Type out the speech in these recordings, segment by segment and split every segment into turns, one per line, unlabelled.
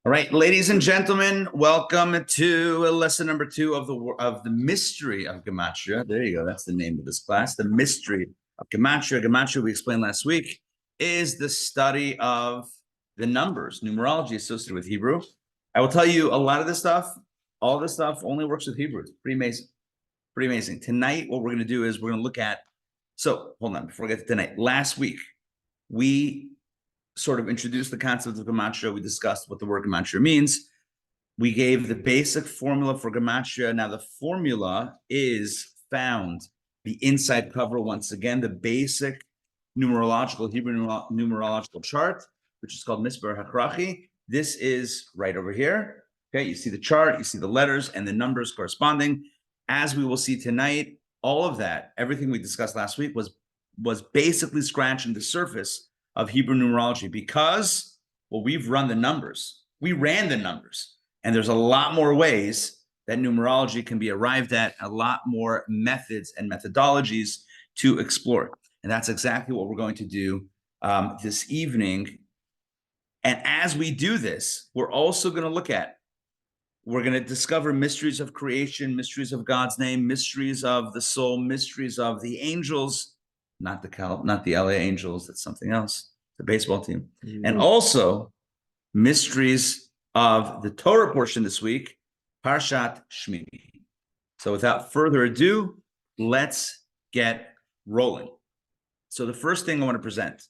All right, ladies and gentlemen, welcome to lesson number 2 of the Mystery of Gematria. There you go. That's the name of this class. The Mystery of Gematria. Gematria, we explained last week, is the study of the numbers, numerology associated with Hebrew. I will tell you a lot of this stuff, all this stuff only works with Hebrew. It's pretty amazing. Pretty amazing. Tonight, what we're going to do is we're going to look at, so hold on, before I get to tonight. Last week, we sort of introduced the concept of Gematria. We discussed what the word Gematria means. We gave the basic formula for Gematria. Now the formula is found the inside cover, once again, the basic numerological, Hebrew numerological chart, which is called Misber Hakrachi. This is right over here. Okay, you see the chart, you see the letters and the numbers corresponding. As we will see tonight, all of that, everything we discussed last week was basically scratching the surface of Hebrew numerology because, well, we've run the numbers. We ran the numbers. And there's a lot more ways that numerology can be arrived at, a lot more methods and methodologies to explore. And that's exactly what we're going to do this evening. And as we do this, we're also going to we're going to discover mysteries of creation, mysteries of God's name, mysteries of the soul, mysteries of the angels, not the LA Angels, that's something else, the baseball team. And also mysteries of the Torah portion this week, Parshat Shmini. So without further ado, let's get rolling. So the first thing I want to present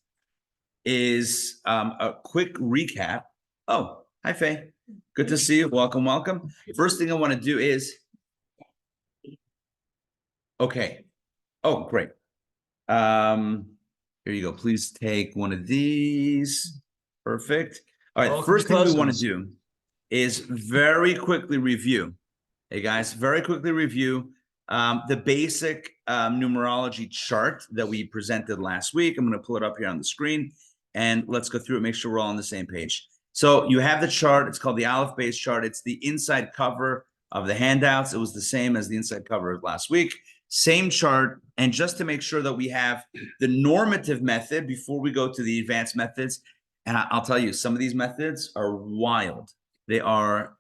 is a quick recap. Oh, hi, Faye. Good to see you. Welcome, welcome. First thing I want to do is, okay. Oh, great. Here you go. Please take one of these. Perfect. All right. The first thing we want to do is very quickly review. Hey guys, very quickly review the basic numerology chart that we presented last week. I'm going to pull it up here on the screen and let's go through it, make sure we're all on the same page. So you have the chart. It's called the Aleph base chart. It's the inside cover of the handouts. It was the same as the inside cover of last week. Same chart. And just to make sure that we have the normative method before we go to the advanced methods, and I'll tell you, some of these methods are wild. They are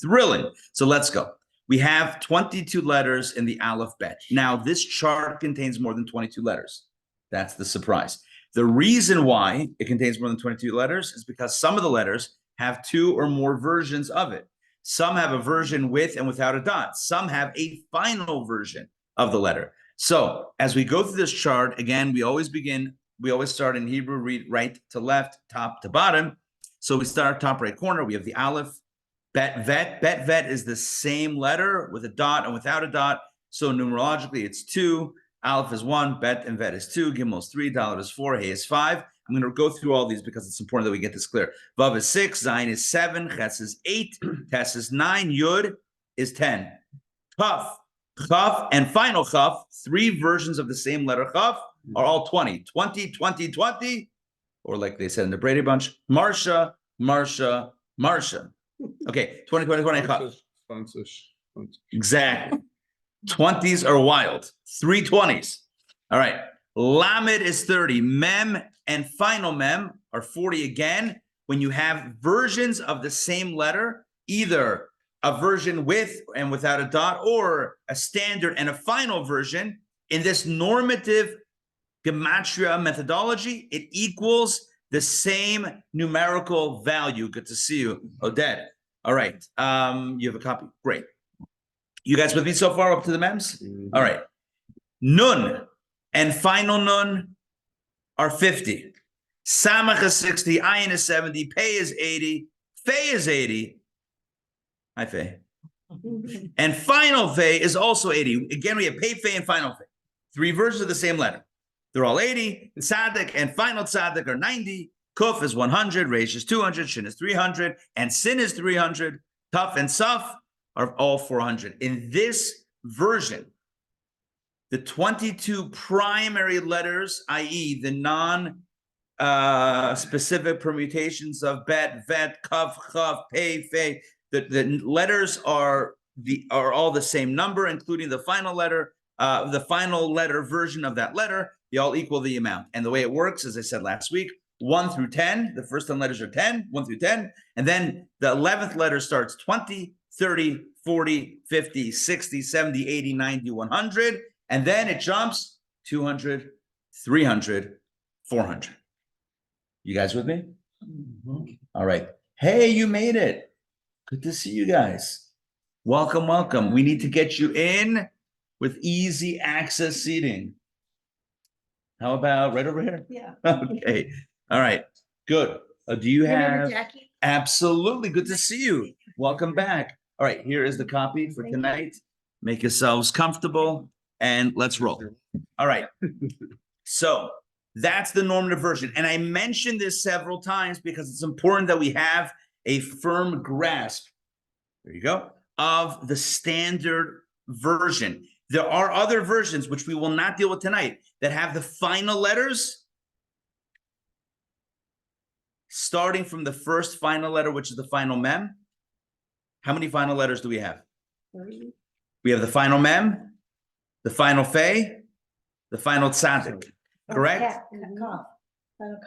thrilling. So let's go. We have 22 letters in the Aleph Bet. Now, this chart contains more than 22 letters. That's the surprise. The reason why it contains more than 22 letters is because some of the letters have 2 or more versions of it. Some have a version with and without a dot. Some have a final version of the letter. So as we go through this chart, again, we always start in Hebrew, read right to left, top to bottom. So we start top right corner. We have the Aleph, Bet, Vet. Bet, Vet is the same letter with a dot and without a dot. So numerologically, it's 2. Aleph is 1, Bet and Vet is 2, Gimel is 3, Dalet is 4, Hey is 5. I'm going to go through all these because it's important that we get this clear. Vav is 6, Zayin is 7, Ches is 8, Tes is 9, Yud is 10. Chaf, Chaf, and final Chaf, 3 versions of the same letter Chaf are all 20. 20, 20, 20, or like they said in the Brady Bunch, Marsha, Marsha, Marsha. Okay, 20, 20, 20, Chaf. Exactly. 20s are wild. 3 20s. All right. Lamed is 30. Mem and final mem are 40 again. When you have versions of the same letter, either a version with and without a dot or a standard and a final version, in this normative Gematria methodology, it equals the same numerical value. Good to see you, Odette. All right. You have a copy. Great. You guys with me so far up to the mems? All right. Nun and final nun are 50. Samach is 60. Ayin is 70. Pei is 80. Fei is 80. Hi, Fei. And final Fei is also 80. Again, we have Pei, Fei, and final Fei. 3 versions of the same letter. They're all 80. Tzaddik and final Tzaddik are 90. Kuf is 100. Reish is 200. Shin is 300. And Sin is 300. Taf and Saf are all 400. In this version, the 22 primary letters, i.e. the non-specific permutations of Bet, Vet, Kaf, Chav, Pei, Fei, the letters are all the same number, including the final letter version of that letter. They all equal the amount. And the way it works, as I said last week, 1 through 10. The first 10 letters are 10, 1 through 10. And then the 11th letter starts 20, 30, 40, 50, 60, 70, 80, 90, 100. And then it jumps 200, 300, 400. You guys with me? Mm-hmm. All right. Hey, you made it. Good to see you guys. Welcome, welcome. We need to get you in with easy access seating. How about right over here?
Yeah.
Okay. All right. Good. Do you have?
Jackie?
Absolutely. Good to see you. Welcome back. All right. Here is the copy for tonight. Make yourselves comfortable and let's roll. All right. So that's the normative version. And I mentioned this several times because it's important that we have a firm grasp. There you go. Of the standard version. There are other versions, which we will not deal with tonight, that have the final letters starting from the first final letter, which is the final mem. How many final letters do we have?
3.
We have the final mem, the final fe, the final tzaddik. Correct?
Final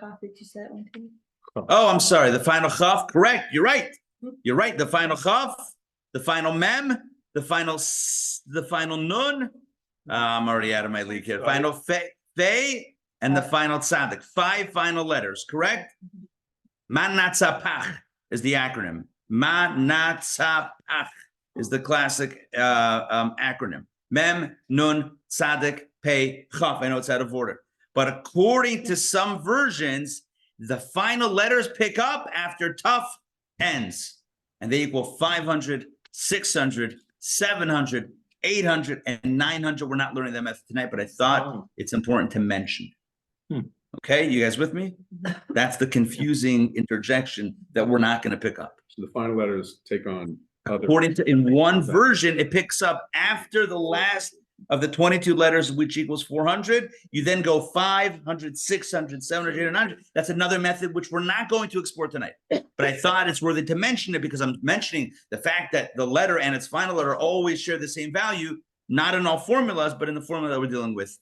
cough. Did you say that one too?
Oh, I'm sorry. The final chaf. Correct. You're right. You're right. The final chaf, the final mem, the final nun. I'm already out of my league here. Final fe, and the final tzaddik. 5 final letters. Correct? Manatzapach is the acronym. Manatzapach is the classic acronym. Mem, nun, tzaddik, pei, chaf. I know it's out of order. But according to some versions, the final letters pick up after tuf ends. And they equal 500, 600, 700, 800, and 900. We're not learning that method tonight, but I thought it's important to mention. Okay, you guys with me? That's the confusing interjection that we're not going to pick up.
So the final letters take on other.
According to, in one version, it picks up after the last of the 22 letters, which equals 400. You then go 500, 600, 700, 800, 900. That's another method which we're not going to explore tonight. But I thought it's worthy to mention it because I'm mentioning the fact that the letter and its final letter always share the same value, not in all formulas, but in the formula that we're dealing with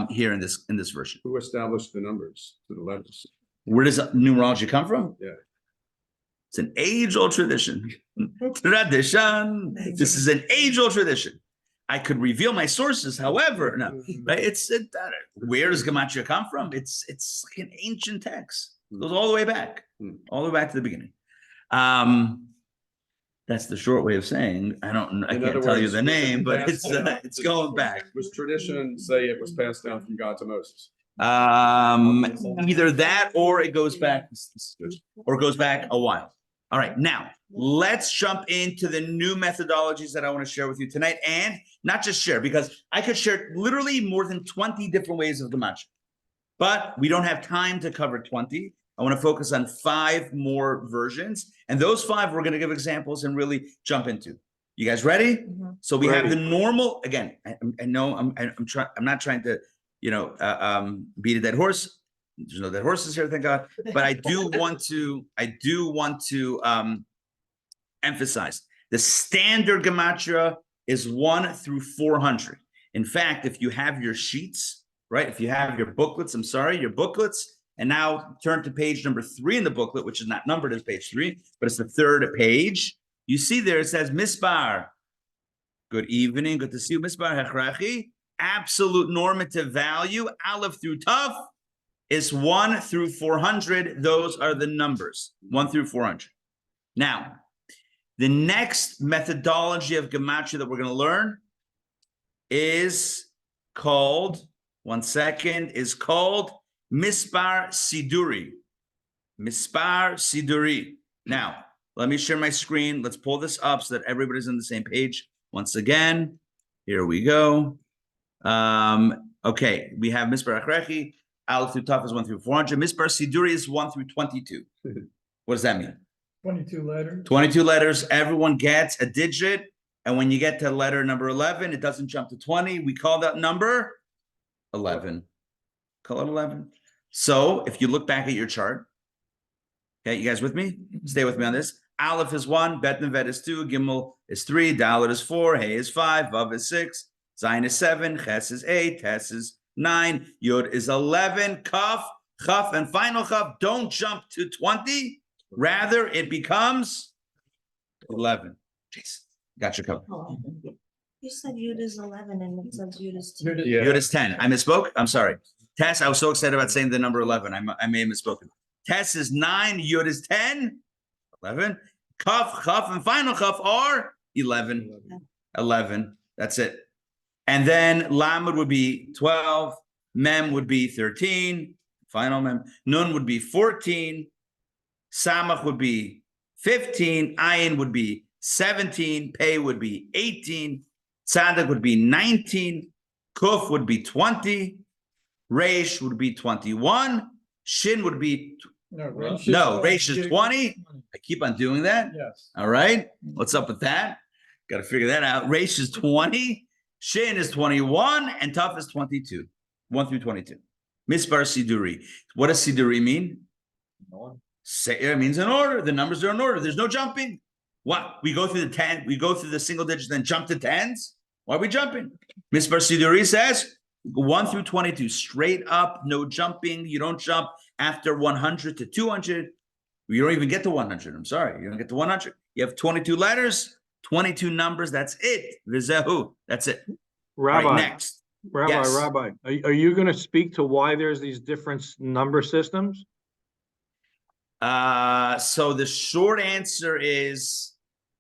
here in this version.
Who established the numbers for the letters?
Where does numerology come from?
Yeah.
It's an age-old tradition. Tradition. This is an age-old tradition. I could reveal my sources, however, no. Right? Where does Gematria come from? It's like an ancient text. It goes all the way back, all the way back to the beginning. That's the short way of saying I can't tell you the name, but it's going back.
Was tradition say it was passed down from God to Moses?
Either that or it goes back a while. All right, now let's jump into the new methodologies that I want to share with you tonight, and not just share, because I could share literally more than 20 different ways of Gematria, but we don't have time to cover 20. I want to focus on 5 more versions, and those 5 we're going to give examples and really jump into. You guys ready? Mm-hmm. So we have the normal. Again, I know I'm not trying to beat a dead horse. There's no dead horses here, thank God. But I do want to emphasize the standard Gematria is 1 through 400. In fact, if you have your sheets, right? If you have your booklets, your booklets, and now turn to page number 3 in the booklet, which is not numbered as page 3, but it's the 3rd page. You see there it says Mispar. Good evening, good to see you, Mispar Hechrachi. Absolute normative value, Aleph through Taf, is 1 through 400. Those are the numbers, 1 through 400. Now, the next methodology of Gematria that we're going to learn is called, Mispar Siduri. Mispar Siduri. Now, let me share my screen. Let's pull this up so that everybody's on the same page. Once again, here we go. Okay, we have Mispar Achrechi. Aleph through Taf is 1 through 400. Mispar Siduri is 1 through 22. What does that mean?
22 letters.
22 letters. Everyone gets a digit. And when you get to letter number 11, it doesn't jump to 20. We call that number 11. Call it 11. So if you look back at your chart, okay, you guys with me? Stay with me on this. Aleph is 1, Bet and Vet is 2, Gimel is 3, Dalet is 4, Hey is 5, Vav is 6, Zayin is 7, Ches is 8, Tes is 9, Yod is 11, Kaf Chaf and final chaf don't jump to 20. Rather, it becomes 11. Jeez, got your cover.
You said Yud is 11 and it says Yud is 2.
Yeah.
Yud is 10. I misspoke. I'm sorry. Tess, I was so excited about saying the number 11. I may have misspoken. Tess is 9. Yud is 10. 11. Chaf and final chaf are 11. 11. That's it. And then Lamed would be 12. Mem would be 13. Final Mem. Nun would be 14. Samach would be 15. Ayin would be 17. Pei would be 18. Tzadik would be 19. Kuf would be 20. Reish would be 21. Shin would be... Reish is 20. I keep on doing that.
Yes.
All right. What's up with that? Got to figure that out. Reish is 20. Shin is 21. And Taf is 22. 1 through 22. Mispar Siduri. What does Siduri mean? It means in order. The numbers are in order. There's no jumping. What? We go through the 10, we go through the single digits, then jump to tens? Why are we jumping? Mispar Siduri says 1 through 22, straight up, no jumping. You don't jump after 100 to 200. You don't even get to 100. I'm sorry. You don't get to 100. You have 22 letters, 22 numbers. That's it. Vizehu. That's it.
Rabbi,
Right, next.
Rabbi,
Yes.
Rabbi, are you going to speak to why there's these different number systems?
So the short answer is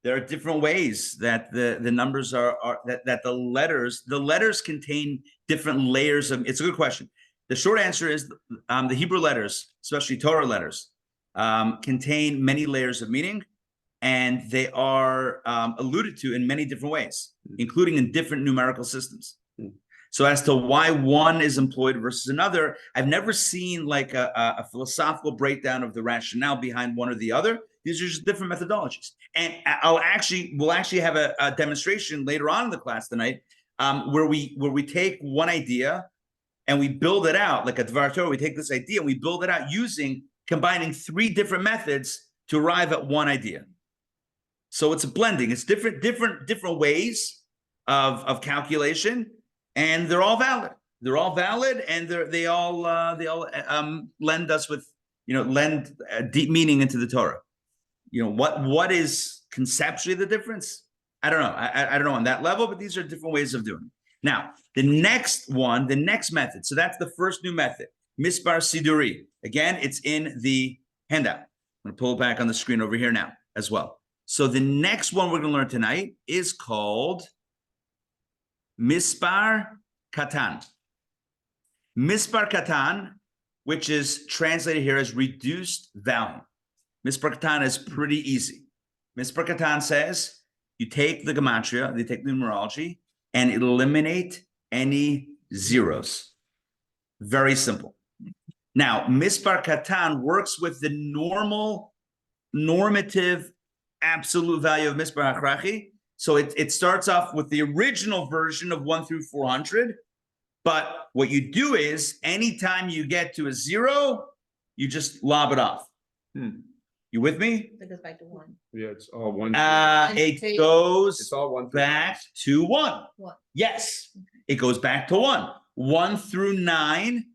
there are different ways that the numbers are that the letters contain different layers of. It's a good question. The short answer is the Hebrew letters, especially Torah letters, contain many layers of meaning, and they are alluded to in many different ways, including in different numerical systems. So as to why one is employed versus another, I've never seen like a philosophical breakdown of the rationale behind one or the other. These are just different methodologies. And we'll actually have a demonstration later on in the class tonight where we take one idea and we build it out like a Dvar Torah. We take this idea and we build it out combining 3 different methods to arrive at one idea. So it's a blending. It's different ways of calculation. And they're all valid. They're all valid, and they all lend us with lend deep meaning into the Torah. What is conceptually the difference? I don't know. I don't know on that level, but these are different ways of doing it. Now, the next method. So that's the first new method, Mispar Siduri. Again, it's in the handout. I'm going to pull it back on the screen over here now as well. So the next one we're going to learn tonight is called Mispar Katan. Mispar Katan, which is translated here as reduced value. Mispar Katan is pretty easy. Mispar Katan says you take the Gematria, you take the numerology, and eliminate any zeros. Very simple. Now, Mispar Katan works with the normative absolute value of Mispar Hachrachi. So it starts off with the original version of 1 through 400. But what you do is anytime you get to a 0, you just lob it off. You with me?
It goes back to 1.
Yeah, it's all one.
It goes
It's all one.
back to 1.
1.
Yes, it goes back to 1. 1 through 9,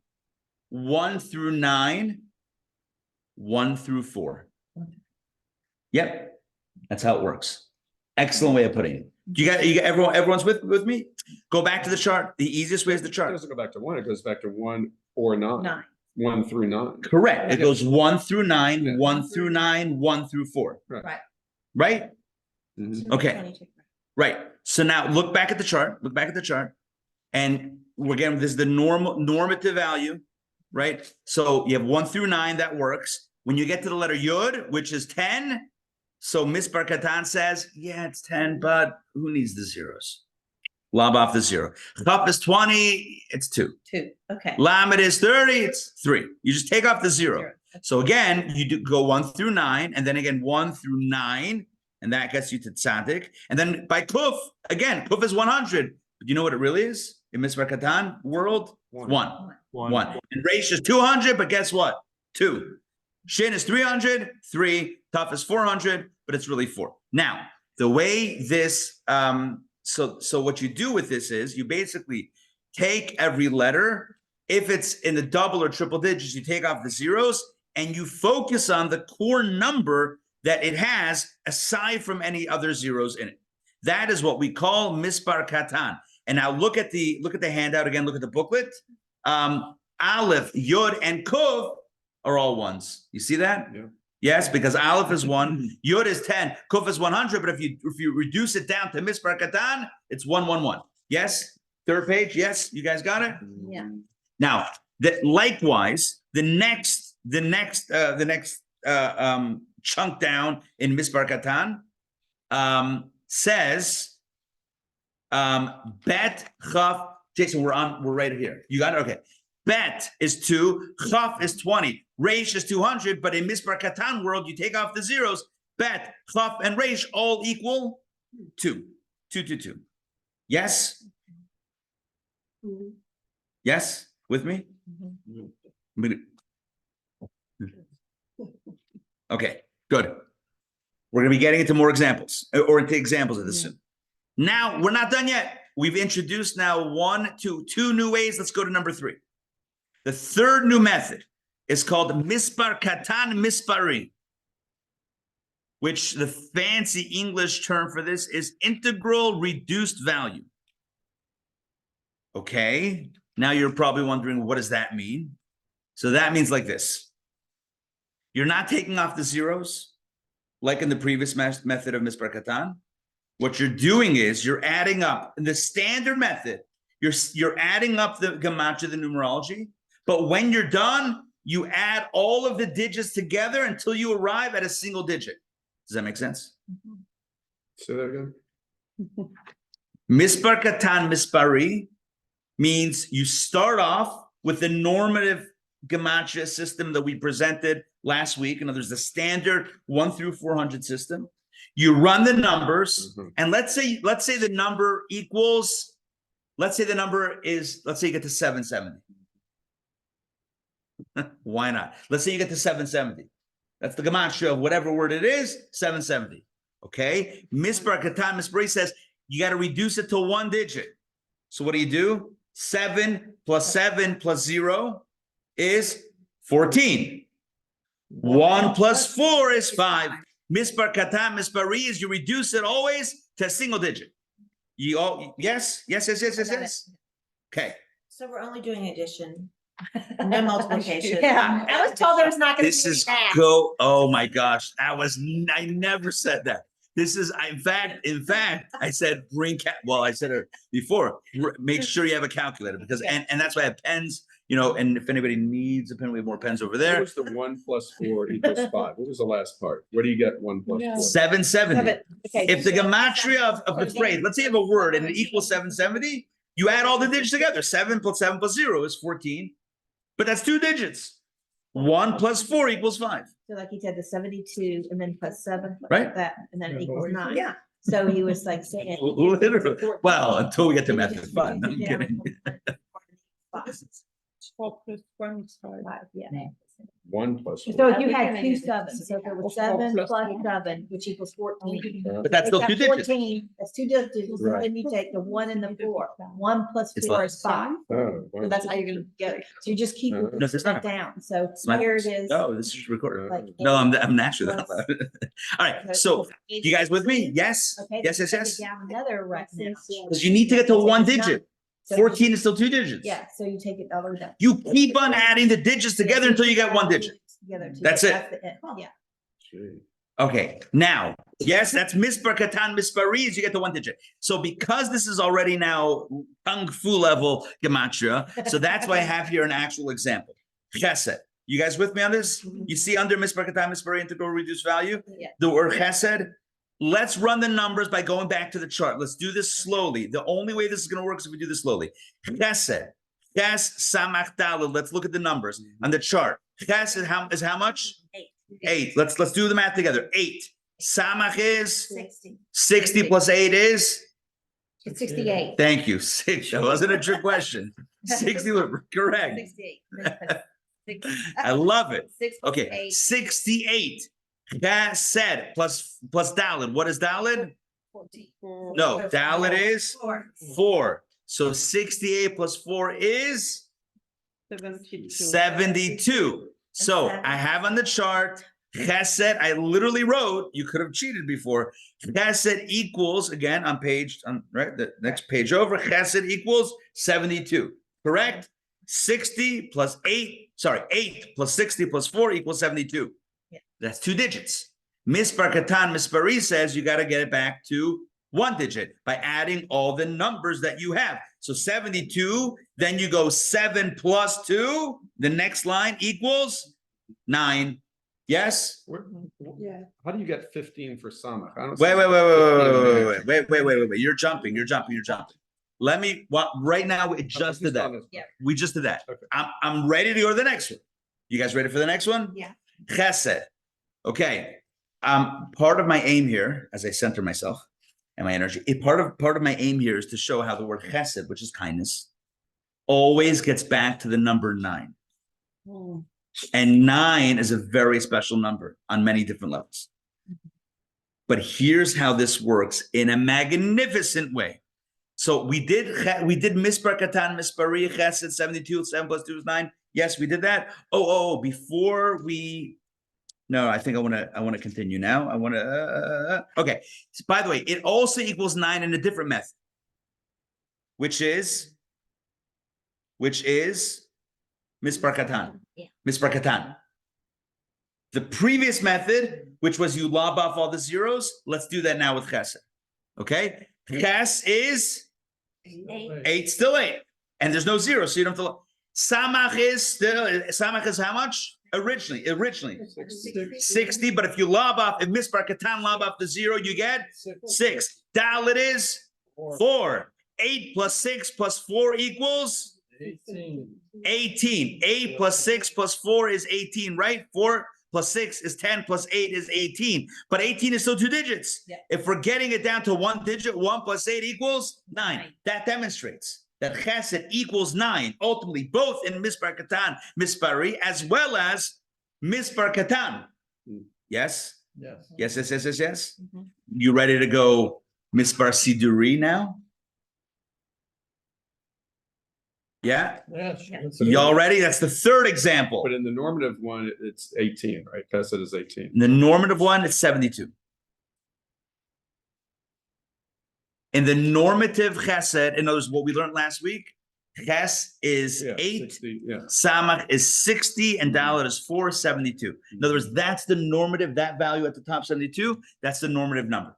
1 through 9, 1 through 4. Yep, that's how it works. Excellent way of putting it. You got everyone's with me? Go back to the chart. The easiest way is the
It
chart.
doesn't go back to 1. It goes back to 1 or 9.
9.
1 through 9.
Correct. It goes 1 through 9,
Yeah.
1 through 9, 1 through 4.
Right.
Right?
Mhm.
Okay.
22.
Right. So now look back at the chart. Look back at the chart. And again, this is the normative value, right? So you have 1 through 9, that works. When you get to the letter Yud, which is 10, so Mispar Katan says, yeah, it's 10, but who needs the zeros? Lob off the 0. Chaf is 20, it's 2.
2. Okay.
Lamed is 30, it's 3. You just take off the 0.
0.
So again, you do go 1 through 9, and then again 1 through 9, and that gets you to Tzaddik. And then by Kuf, again, Kuf is 100. But you know what it really is? In Mispar Katan world, 1. 1. And Reish is 200, but guess what? 2. Shin is 300, 3. Taf is 400, but it's really 4. Now, the way this, so what you do with this is you basically take every letter If it's in the double or triple digits, you take off the zeros and you focus on the core number that it has aside from any other zeros in it. That is what we call mispar katan. And now look at the handout again, look at the booklet. Aleph, Yod, and Kuf are all ones. You see that?
Yeah.
Yes, because Aleph is 1, Yod is 10, Kuf is 100, but if you reduce it down to mispar katan, it's 111. Yes? Third page, yes? You guys got it?
Yeah.
Now, likewise, the next chunk down in mispar katan says bet chaf. Jason, we're right here. You got it? Okay. Bet is 2, chaf is 20, reish is 200, but in mispar katan world, you take off the zeros. Bet, chaf, and reish all equal 2. 2, 2, 2. Yes? Yes? With me? Okay, good. We're going to be getting into more examples, or into examples of this soon. Now, we're not done yet. We've introduced now two new ways. Let's go to number 3. The third new method is called mispar katan mispari, which the fancy English term for this is integral reduced value. Okay, now you're probably wondering, what does that mean? So that means like this. You're not taking off the zeros, like in the previous method of mispar katan. What you're doing is you're adding up in the standard method. You're adding up the gematria, the numerology. But when you're done, you add all of the digits together until you arrive at a single digit. Does that make sense?
Say that again.
Mispar katan mispari means you start off with the normative gematria system that we presented last week. In other words, the standard 1 through 400 system. You run the numbers, and let's say the number equals. Let's say the number is. Let's say you get to 770. Why not? Let's say you get to 770. That's the gematria of whatever word it is, 770. Okay? Mispar katan mispari says you got to reduce it to 1 digit. So what do? 7 plus 7 plus 0 is 14. 1 plus 4 is 5. Mispar katan mispari is you reduce it always to a single digit. Yes. Okay.
So we're only doing addition, no multiplication.
Yeah, I was told there was not gonna be
This is
that.
oh my gosh. I never said that. This is, in fact, I said I said it before, make sure you have a calculator because, and that's why I have pens, and if anybody needs a pen, we have more pens over
What
there.
was the 1 plus 4 equals 5? What was the last part? Where do you get 1 plus 4?
770.
Okay,
If the gematria of the phrase, let's say you have a word and it equals 770, you add all the digits together. 7 plus 0 is 14, but that's 2 digits. 1 plus 4 equals 5.
So like he said, the 72 and then plus 7,
Right.
like that, and then it equals 9.
Yeah.
So he was like saying.
Literally. Well, until we get to method 5. I'm kidding.
12 plus 1 is 5.
Yeah.
1 plus 4.
So if you had 2 sevens, so if it was 7 plus 7, which equals 14.
But that's still
Take
2
that
digits.
14, that's 2 digits,
Right.
then you take the 1 and the 4. 1 plus
It's
4
less.
is 5.
Oh,
So that's how you're gonna get it. So you just keep
No,
it's not.
that down. So
My-
here it is.
No, this is recorded.
Like
No, I'm
8
naturally that
plus-
loud. All right, so you guys with me? Yes?
Okay.
Yes.
Take it down another right now.
Because you need to get to 1
It's not-
digit.
so
14 is still 2 digits.
Yeah, so you take it all the way down.
You keep on adding the digits together until you get 1 digit.
Together to
That's
get-
it.
the end. Yeah.
Gee.
Okay, now, yes, that's mispar katan mispari is you get to 1 digit. So because this is already now kung fu level gematria, so that's why I have here an actual example. Chesed. You guys with me on this? You see under mispar katan mispari integral reduced value,
Yeah.
the word chesed. Let's run the numbers by going back to the chart. Let's do this slowly. The only way this is going to work is if we do this slowly. Chesed. Ches samach daled. Let's look at the numbers on the chart. Ches is how much? 8. Let's do the math together. 8. Samach is
60.
60 plus 8 is.
It's 68.
Thank you. 6. That wasn't a trick question. 60 was correct.
68.
I love it.
6
Okay, 68. Chesed plus daled. What is daled?
14.
No, daled is
4.
4. So 68 plus 4 is 72. So I have on the chart chesed. I literally wrote, you could have cheated before. Chesed equals, again, on right, the next page over, chesed equals 72, correct? 60 plus 8 plus 60 plus 4 equals 72.
Yeah.
That's 2 digits. Mispar Katan Mispari says you got to get it back to 1 digit by adding all the numbers that you have. So 72, then you go 7 plus 2, the next line equals 9. Yes?
Yeah.
How do you get 15 for Samach? I don't
Wait.
see-
You're jumping. Let me, right now, we just did that.
Yeah.
We just did that.
Okay.
I'm ready to go to the next one. You guys ready for the next one?
Yeah.
Chesed. Okay. Part of my aim here, as I center myself and my energy, part of my aim here is to show how the word chesed, which is kindness, always gets back to the number 9. And 9 is a very special number on many different levels. But here's how this works in a magnificent way. So we did Mispar Katan, Mispari, Chesed, 72, 7 plus 2 is 9. Yes, we did that. Before we, no, I think I want to continue now. I want to, okay. So by the way, it also equals 9 in a different method, which is Mispar Katan.
Yeah.
Mispar Katan. The previous method, which was you lob off all the zeros, let's do that now with Chesed. Okay? Ches is 8, still 8. And there's no 0, so you don't have to. Samach is how much? Originally 60, but if you if Mispar Katan lob off the 0, you get 6. Dalet is 4. 8 plus 6 plus 4 equals 18. 8 plus 6 plus 4 is 18, right? 4 plus 6 is 10 plus 8 is 18. But 18 is still 2 digits.
Yeah.
If we're getting it down to 1 digit, 1 plus 8 equals 9. That demonstrates that chesed equals 9, ultimately, both in Mispar Katan, Mispari, as well as Mispar Katan. Yes? Yes.
Mhm.
You ready to go Mispar Siduri now? Yeah? Y'all ready? That's the third example.
But in the normative one, it's 18, right? Chesed is 18.
In the normative one, it's 72. In the normative chesed, in other words, what we learned last week, ches is 8,
60, yeah.
samach is 60, and dalet is 4, 72. In other words, that's the normative, that value at the top, 72, that's the normative number.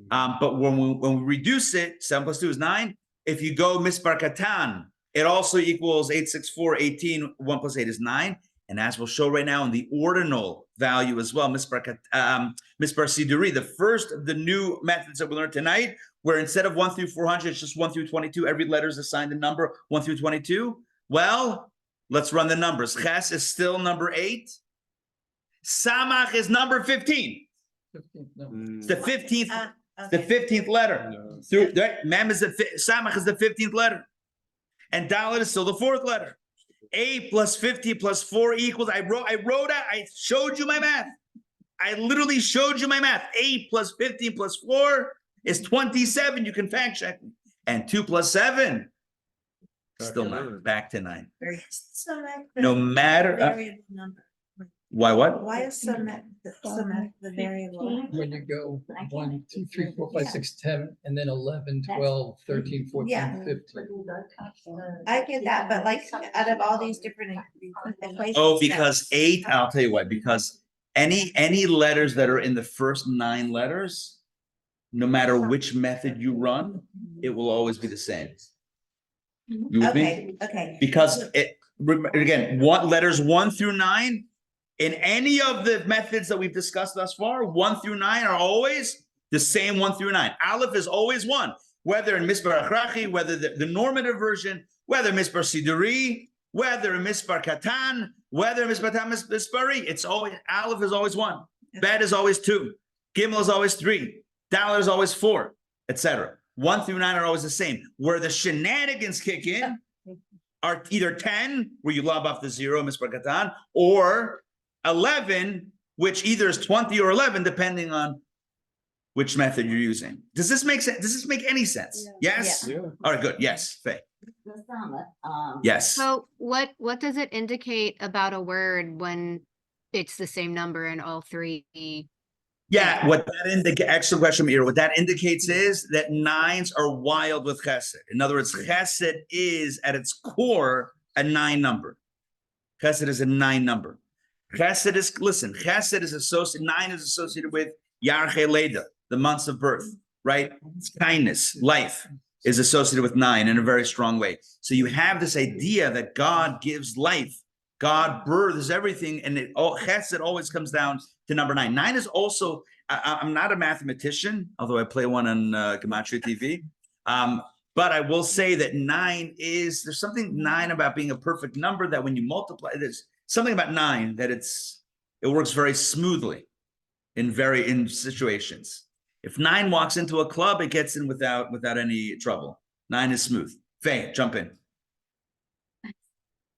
But when we reduce it, 7 plus 2 is 9. If you go Mispar Katan, it also equals 8, 6, 4, 18. 1 plus 8 is 9. And as we'll show right now in the ordinal value as well, Mispar Siduri, the first of the new methods that we learned tonight, where instead of 1 through 400, it's just 1 through 22. Every letter is assigned a number, 1 through 22. Well, let's run the numbers. Ches is still number 8. Samach is number 15. It's the 15th. The 15th letter.
No.
Through Mem is Samach is the 15th letter. And Dalet is still the 4th letter. 8 plus 50 plus 4 equals, I showed you my math. I literally showed you my math. 8 plus 15 plus 4 is 27. You can fact check me. And 2 plus 7, still 9. Back to 9. No matter.
Variable number.
Why what?
Why is the variable?
When you go 1, 2, 3, 4, 5, 6, 10, and then 11, 12, 13, 14,
Yeah.
15.
I get that, but like out of all these different equations.
Oh, because 8, I'll tell you why. Because any letters that are in the first 9 letters, no matter which method you run, it will always be the same. You with me?
Okay.
Because again, letters 1 through 9, in any of the methods that we've discussed thus far, 1 through 9 are always the same 1 through 9. Aleph is always 1, whether in Mispar Achrachi, whether the normative version, whether Mispar Siduri, whether in Mispar Katan, whether in Mispar Mispari, it's always, Aleph is always 1. Bet is always 2. Gimel is always 3. Dalet is always 4, etc. 1 through 9 are always the same. Where the shenanigans kick in are either 10, where you lob off the 0, Mispar Katan, or 11, which either is 20 or 11, depending on which method you're using. Does this make sense? Does this make any sense? Yes?
Yeah.
All right, good. Yes, Faye. Yes.
So what does it indicate about a word when it's the same number in all three?
Yeah, what that indicates, excellent question, Mira. What that indicates is that nines are wild with chesed. In other words, chesed is at its core a 9 number. Chesed is a 9 number. Chesed is, listen, chesed is associated, 9 is associated with Yarche Leda, the months of birth, right? It's kindness, life is associated with 9 in a very strong way. So you have this idea that God gives life, God births everything, and chesed always comes down to number 9. 9 is also, I'm not a mathematician, although I play one on Gematria TV. But I will say that there's something 9 about being a perfect number that when you multiply, there's something about 9 that it works very smoothly in situations. If 9 walks into a club, it gets in without any trouble. 9 is smooth. Faye, jump in.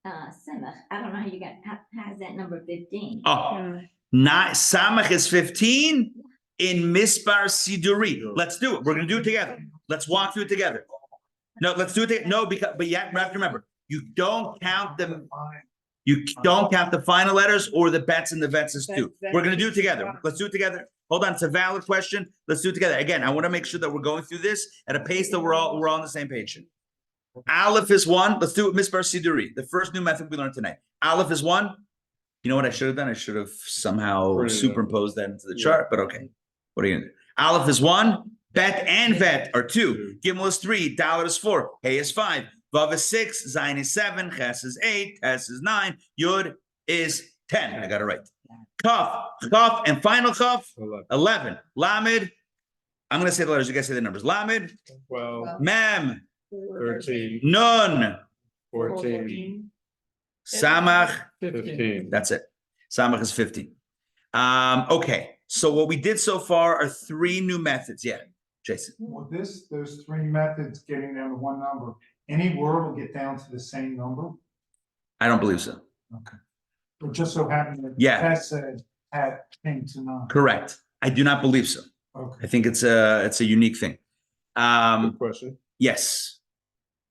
Samach, I don't know how you has that number 15.
Oh, Samach is 15 in Mispar Siduri. Let's do it. We're going to do it together. Let's walk through it together. No, let's do it. No, but you have to remember, you don't count them. You don't count the final letters or the bets and the vets as two. We're going to do it together. Let's do it together. Hold on, it's a valid question. Let's do it together. Again, I want to make sure that we're going through this at a pace that we're all on the same page. Aleph is 1. Let's do it, Mispar Siduri. The first new method we learned tonight. Aleph is 1. You know what I should have done? I should have somehow superimposed that into the chart, but okay. What are you going to do? Aleph is 1. Bet and vet are 2. Gimel is 3. Dalet is 4. Hey is 5. Vav is 6. Zayin is 7. Ches is 8. Tes is 9. Yud is 10. I got it right. Kaf, and final Kaf, 11. Lamed, I'm going to say the letters. You guys say the numbers. Lamed,
12,
Mem,
13,
Nun,
14,
Samach,
15.
That's it. Samach is 15. Okay, so what we did so far are 3 new methods. Yeah, Jason.
Well, those 3 methods getting down to one number, any word will get down to the same number?
I don't believe so.
Okay. It just so happened that
Yeah.
Tess said came to 9.
Correct. I do not believe so.
Okay.
I think it's a unique thing.
Good question.
Yes.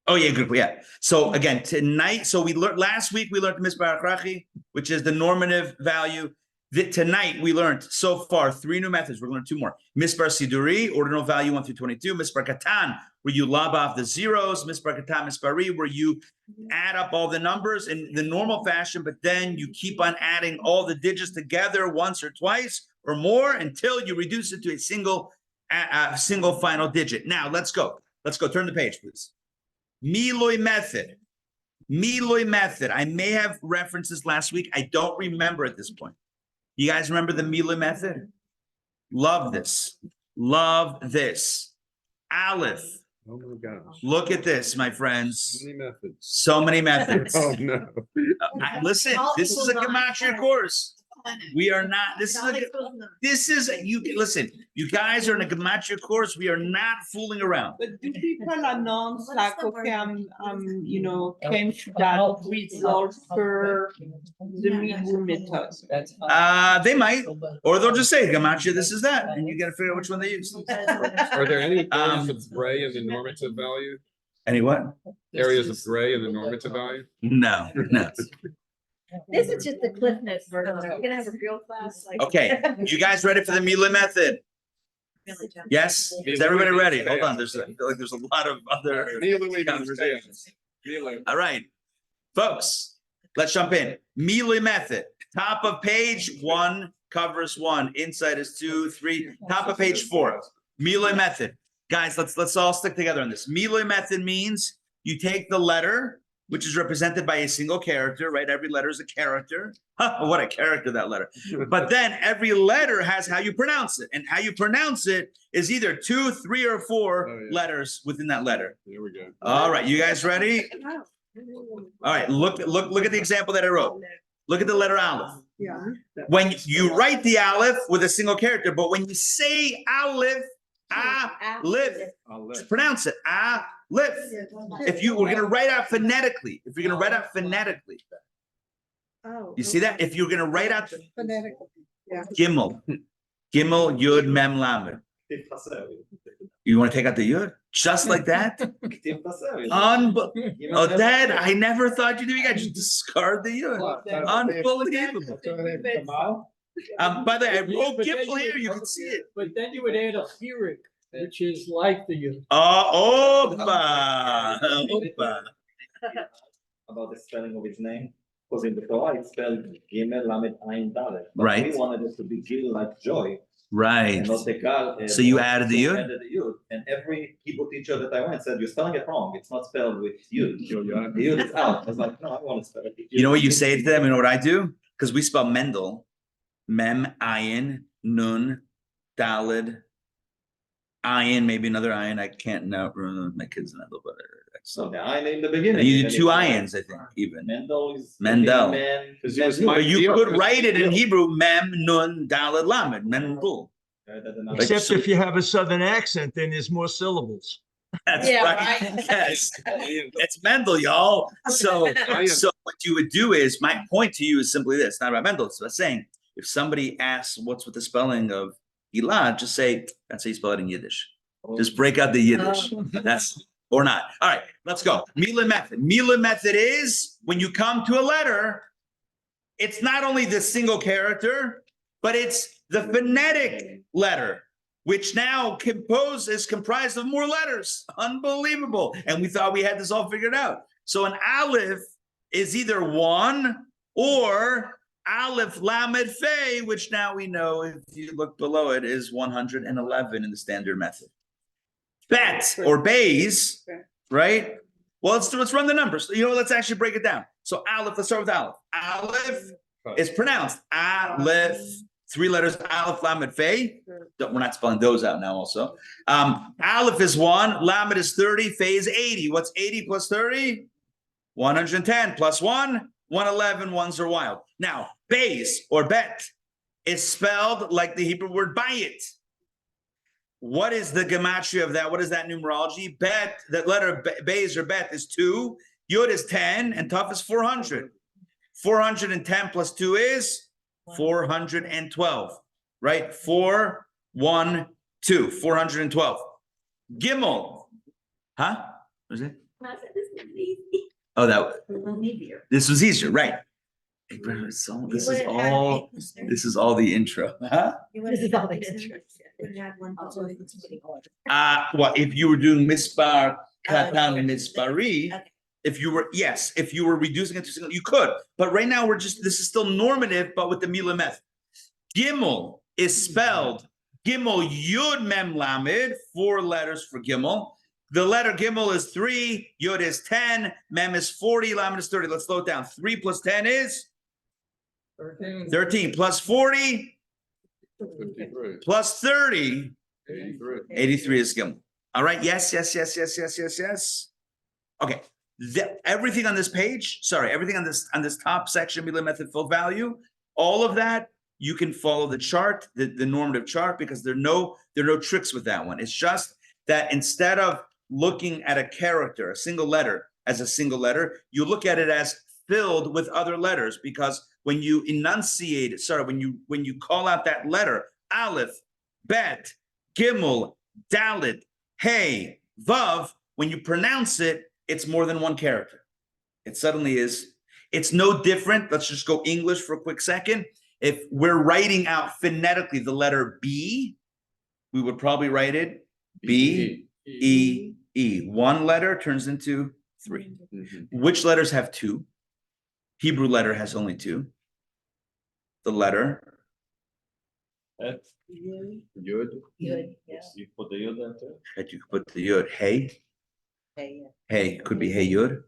Oh yeah, good. Yeah. So again, tonight, so we learned last week we learned Mispar Akrachi, which is the normative value. Tonight we learned so far 3 new methods. We're going to learn 2 more. Mispar Siduri, ordinal value 1 through 22. Mispar Katan, where you lob off the zeros. Mispar Katan, Mispari, where you add up all the numbers in the normal fashion, but then you keep on adding all the digits together once or twice or more until you reduce it to a single final digit. Now let's go. Let's go. Turn the page, please. Miloi method. Miloi method. I may have referenced this last week. I don't remember at this point. You guys remember the Miloi method? Love this. Love this. Aleph.
Oh my gosh.
Look at this, my friends.
Many methods.
So many methods.
Oh no.
Listen, this is a Gematria course. We are not, you listen, you guys are in a Gematria course. We are not fooling around.
But do people announce like, okay, came to that result for the middle method?
They might, or they'll just say Gematria, this is that, and you got to figure out which one they use.
Are there any areas of gray in the normative value?
Any what?
Areas of gray in the normative value?
No.
This is just the Cliff Notes version. We're gonna have a real class.
Okay, you guys ready for the Miloi method? Yes? Is everybody ready? Hold on, I feel like there's a lot of other conversations. All right, folks, let's jump in. Miloi method, top of page 1 covers 1, inside is 2, 3, top of page 4. Miloi method. Guys, let's all stick together on this. Miloi method means you take the letter, which is represented by a single character, right? Every letter is a character. What a character, that letter. But then every letter has how you pronounce it. And how you pronounce it is either 2, 3, or 4 letters within that letter.
Here we go.
All right, you guys ready? All right, look at the example that I wrote. Look at the letter Aleph.
Yeah.
When you write the Aleph with a single character, but when you say Aleph, Aleph, pronounce it, Aleph. If you were going to write out phonetically, you see that? If you're going to write out
Phonetically, yeah.
Gimel, Yud, Mem, Lamed. You want to take out the yud? Just like that? Oh, Dad, I never thought you'd do it. Just discard the yud. Unbelievable. By the way, I wrote Gimel here. You can see it.
But then you would add a Hirik, which is like the yud.
Opa.
About the spelling of his name, because in the Torah it's spelled Gimel Lamed Ayin Dalet. But
Right.
we wanted it to be Gil like joy.
Right.
And not the Gal.
So you added the yud?
Added the yud. And every Hebrew teacher that I went said, you're spelling it wrong. It's not spelled with yud. The yud is out. I was like, no, I want to spell it.
You know what you say to them? You know what I do? Because we spell Mendel. Mem, Ayin, Nun, Dalid, Ayin, maybe another Ayin. I can't know. My kids Mendel, but
So the Ayin in the beginning.
you do two Ayins, I think, even.
Mendel is
Mendel.
But
You could write it in Hebrew, Mem, Nun, Dalid, Lamed, Mendel.
Except if you have a southern accent, then there's more syllables.
That's
Yeah,
right.
right.
Yes. It's Mendel, y'all. So what you would do is, my point to you is simply this, not about Mendel. It's about saying, if somebody asks what's with the spelling of Gilad, just say, that's how you spell it in Yiddish. Just break out the Yiddish. That's, or not. All right, let's go. Mila method. Mila method is when you come to a letter, it's not only the single character, but it's the phonetic letter, which now is comprised of more letters. Unbelievable. And we thought we had this all figured out. So an aleph is either 1 or Aleph Lamed Fe, which now we know, if you look below it, is 111 in the standard method. Bet or bays, right? Well, let's run the numbers. You know, let's actually break it down. So Aleph, let's start with Aleph. Aleph is pronounced Aleph, 3 letters, Aleph Lamed Fe. We're not spelling those out now also. Aleph is 1, Lamed is 30, Fe is 80. What's 80 plus 30? 110 plus 1, 111, ones are wild. Now, bays or bet is spelled like the Hebrew word bayit. What is the gematria of that? What is that numerology? Bet, that letter bays or bet is 2, yud is 10, and tuf is 400. 410 plus 2 is 412, right? 4, 1, 2, 412. Gimel, huh? What is it? Oh, this was easier, right? Hey, bro, this is all the intro. Huh?
This is all the intro.
Well, if you were doing mispar, katan, and mispari, if you were reducing it to single, you could. But right now this is still normative, but with the Mila method. Gimel is spelled Gimel Yud Mem Lamed, 4 letters for Gimel. The letter Gimel is 3, Yud is 10, Mem is 40, Lamed is 30. Let's slow it down. 3 plus 10 is 13 plus 40 plus 30, 83 is Gimel. All right. Yes. Okay. Everything on this page, everything on this top section, Mila method full value, all of that, you can follow the chart, the normative chart, because there are no tricks with that one. It's just that instead of looking at a character, a single letter, as a single letter, you look at it as filled with other letters, because when you enunciate it, when you call out that letter, Aleph, Bet, Gimel, Dalet, Hey, Vav, when you pronounce it, it's more than one character. It suddenly is. It's no different. Let's just go English for a quick second. If we're writing out phonetically the letter B, we would probably write it B, E, E. One letter turns into 3. Which letters have 2? Hebrew letter has only 2. The letter.
Yud.
Yud, yeah.
You put the yud there too?
That you could put the yud. Hey. Hey, could be hey yud,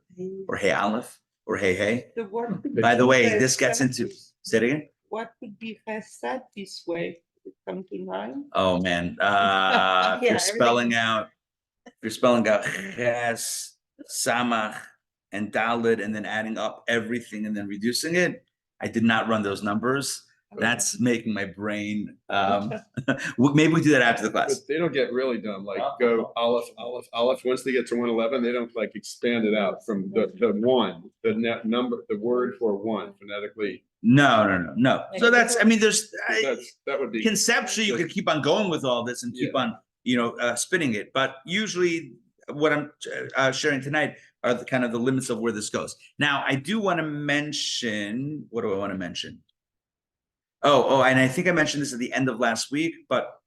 or hey aleph, or hey.
The word
By the way, this gets into, say it again.
what would be chesed this way? Would it come to 9?
Oh man, if you're spelling out ches, samach, and dalid, and then adding up everything and then reducing it, I did not run those numbers. That's making my brain. Maybe we do that after the class.
But they don't get really dumb. Like go Aleph. Once they get to 111, they don't like expand it out from the 1, the net number, the word for 1 phonetically.
No. So that's. I mean, there's.
That would be
Conceptually, you could keep on going with all this and keep on spinning it. But usually what I'm sharing tonight are the kind of the limits of where this goes. Now, I do want to mention, what do I want to mention? Oh, and I think I mentioned this at the end of last week, but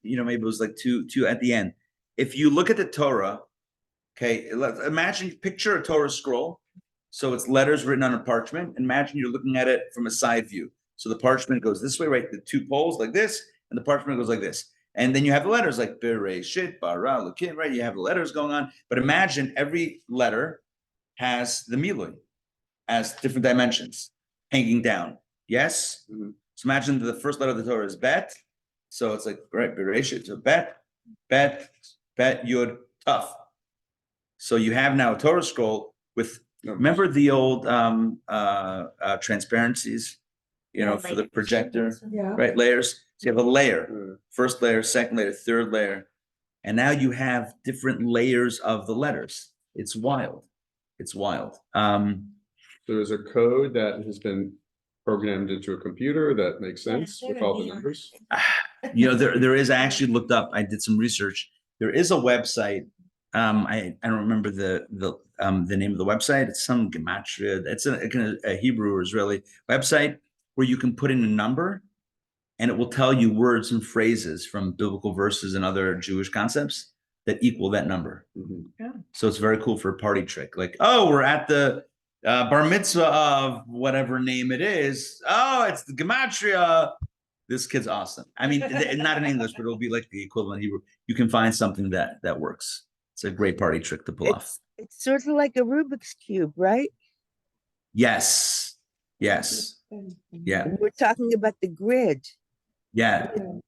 maybe it was like two at the end. If you look at the Torah, okay, picture a Torah scroll. So it's letters written on a parchment. Imagine you're looking at it from a side view. So the parchment goes this way, right? The two poles like this, and the parchment goes like this. And then you have the letters like Bereshit, Bara, Lukin, right? You have the letters going on. But imagine every letter has the milui, as different dimensions hanging down. Yes? Mm-hmm. So imagine the first letter of the Torah is Bet. So it's like, right, Bereshit. So Bet, Yud, Tuf. So you have now a Torah scroll with, remember the old transparencies, for the projector, right? Layers. So you have a layer, first layer, second layer, third layer. And now you have different layers of the letters. It's wild.
There's a code that has been programmed into a computer that makes sense with all the numbers.
There is, I actually looked up, I did some research. There is a website. I don't remember the name of the website. It's some Gematria. It's a Hebrew or Israeli website where you can put in a number and it will tell you words and phrases from biblical verses and other Jewish concepts that equal that number. Mm-hmm. Yeah. So it's very cool for a party trick. Like, oh, we're at the bar mitzvah of whatever name it is. Oh, it's the Gematria. This kid's awesome. I mean, not in English, but it'll be like the equivalent Hebrew. You can find something that works. It's a great party trick to pull off.
It's sort of like a Rubik's Cube, right?
Yes. Yeah.
We're talking about the grid.
Yeah. A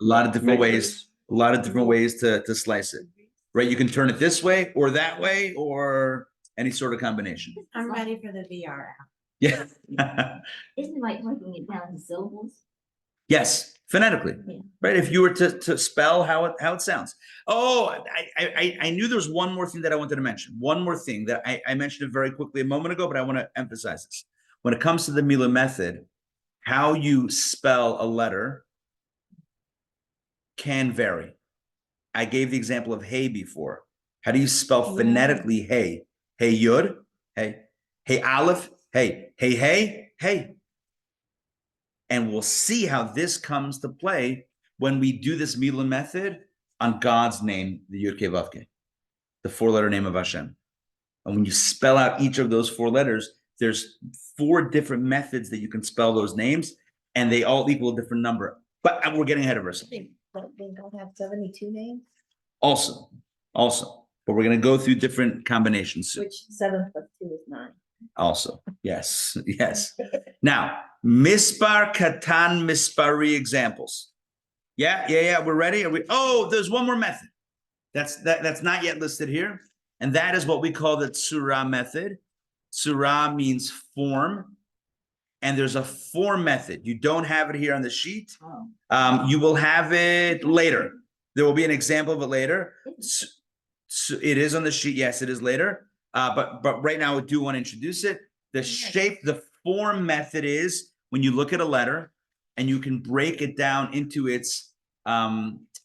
lot of different ways. A lot of different ways to slice it. Right? You can turn it this way or that way or any sort of combination.
I'm ready for the VR app.
Yeah.
Isn't it like working it down to syllables?
Yes, phonetically, right? If you were to spell how it sounds. Oh, I knew there was one more thing that I wanted to mention. One more thing that I mentioned it very quickly a moment ago, but I want to emphasize this. When it comes to the Mila method, how you spell a letter can vary. I gave the example of hey before. How do you spell phonetically hey? Hey yud, hey. Hey aleph, hey. Hey. And we'll see how this comes to play when we do this Mila method on God's name, the Yud Kei Vav Kei, the 4-letter name of Hashem. And when you spell out each of those 4 letters, there's 4 different methods that you can spell those names, and they all equal a different number. But we're getting ahead of ourselves.
They don't have 72 names?
Also. But we're going to go through different combinations soon.
Which 7 plus 2 is 9.
Also, yes. Now, mispar katan mispari examples. Yeah. We're ready. There's one more method. That's not yet listed here, and that is what we call the tsura method. Tsura means form, and there's a form method. You don't have it here on the sheet. You will have it later. There will be an example of it later. It is on the sheet. Yes, it is later. But right now, I do want to introduce it. The shape, the form method is when you look at a letter and you can break it down into its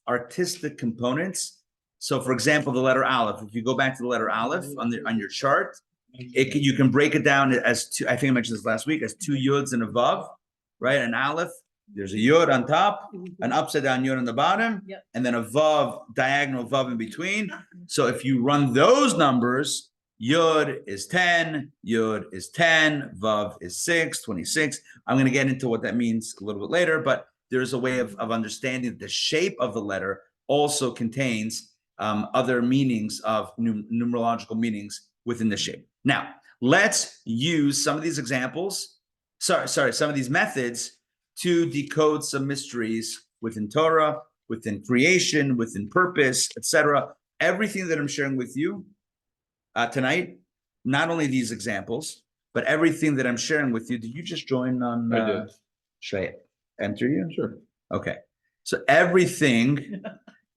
artistic components. So, for example, the letter Aleph. If you go back to the letter Aleph on your chart, you can break it down as 2. I think I mentioned this last week as 2 yuds and a vav, right? An Aleph. There's a yud on top, an upside down yud on the bottom, and then a vav, diagonal vav in between. So if you run those numbers, Yud is 10, Vav is 6, 26. I'm going to get into what that means a little bit later, but there's a way of understanding that the shape of the letter also contains other meanings of numerological meanings within the shape. Now, let's use some of these examples, some of these methods to decode some mysteries within Torah, within creation, within purpose, etc. Everything that I'm sharing with you tonight, not only these examples, but everything that I'm sharing with you. Did you just join on?
I did.
Should I enter you?
Sure.
Okay. So everything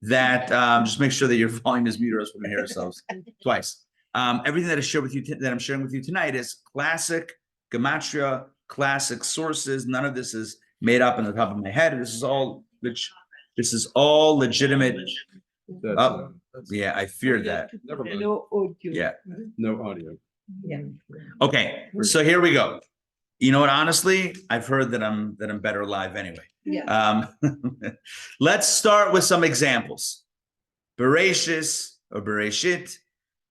that, just make sure that your volume is muted or else we're going to hear ourselves twice. Everything that I'm sharing with you tonight is classic Gematria, classic sources. None of this is made up on the top of my head. This is all which This is all legitimate.
That's,
Yeah, I feared that.
never mind.
No audio.
Yeah.
No audio.
Yeah.
Okay, so here we go. You know what? Honestly, I've heard that I'm better live anyway.
Yeah.
Let's start with some examples. Bereshis or Bereshit,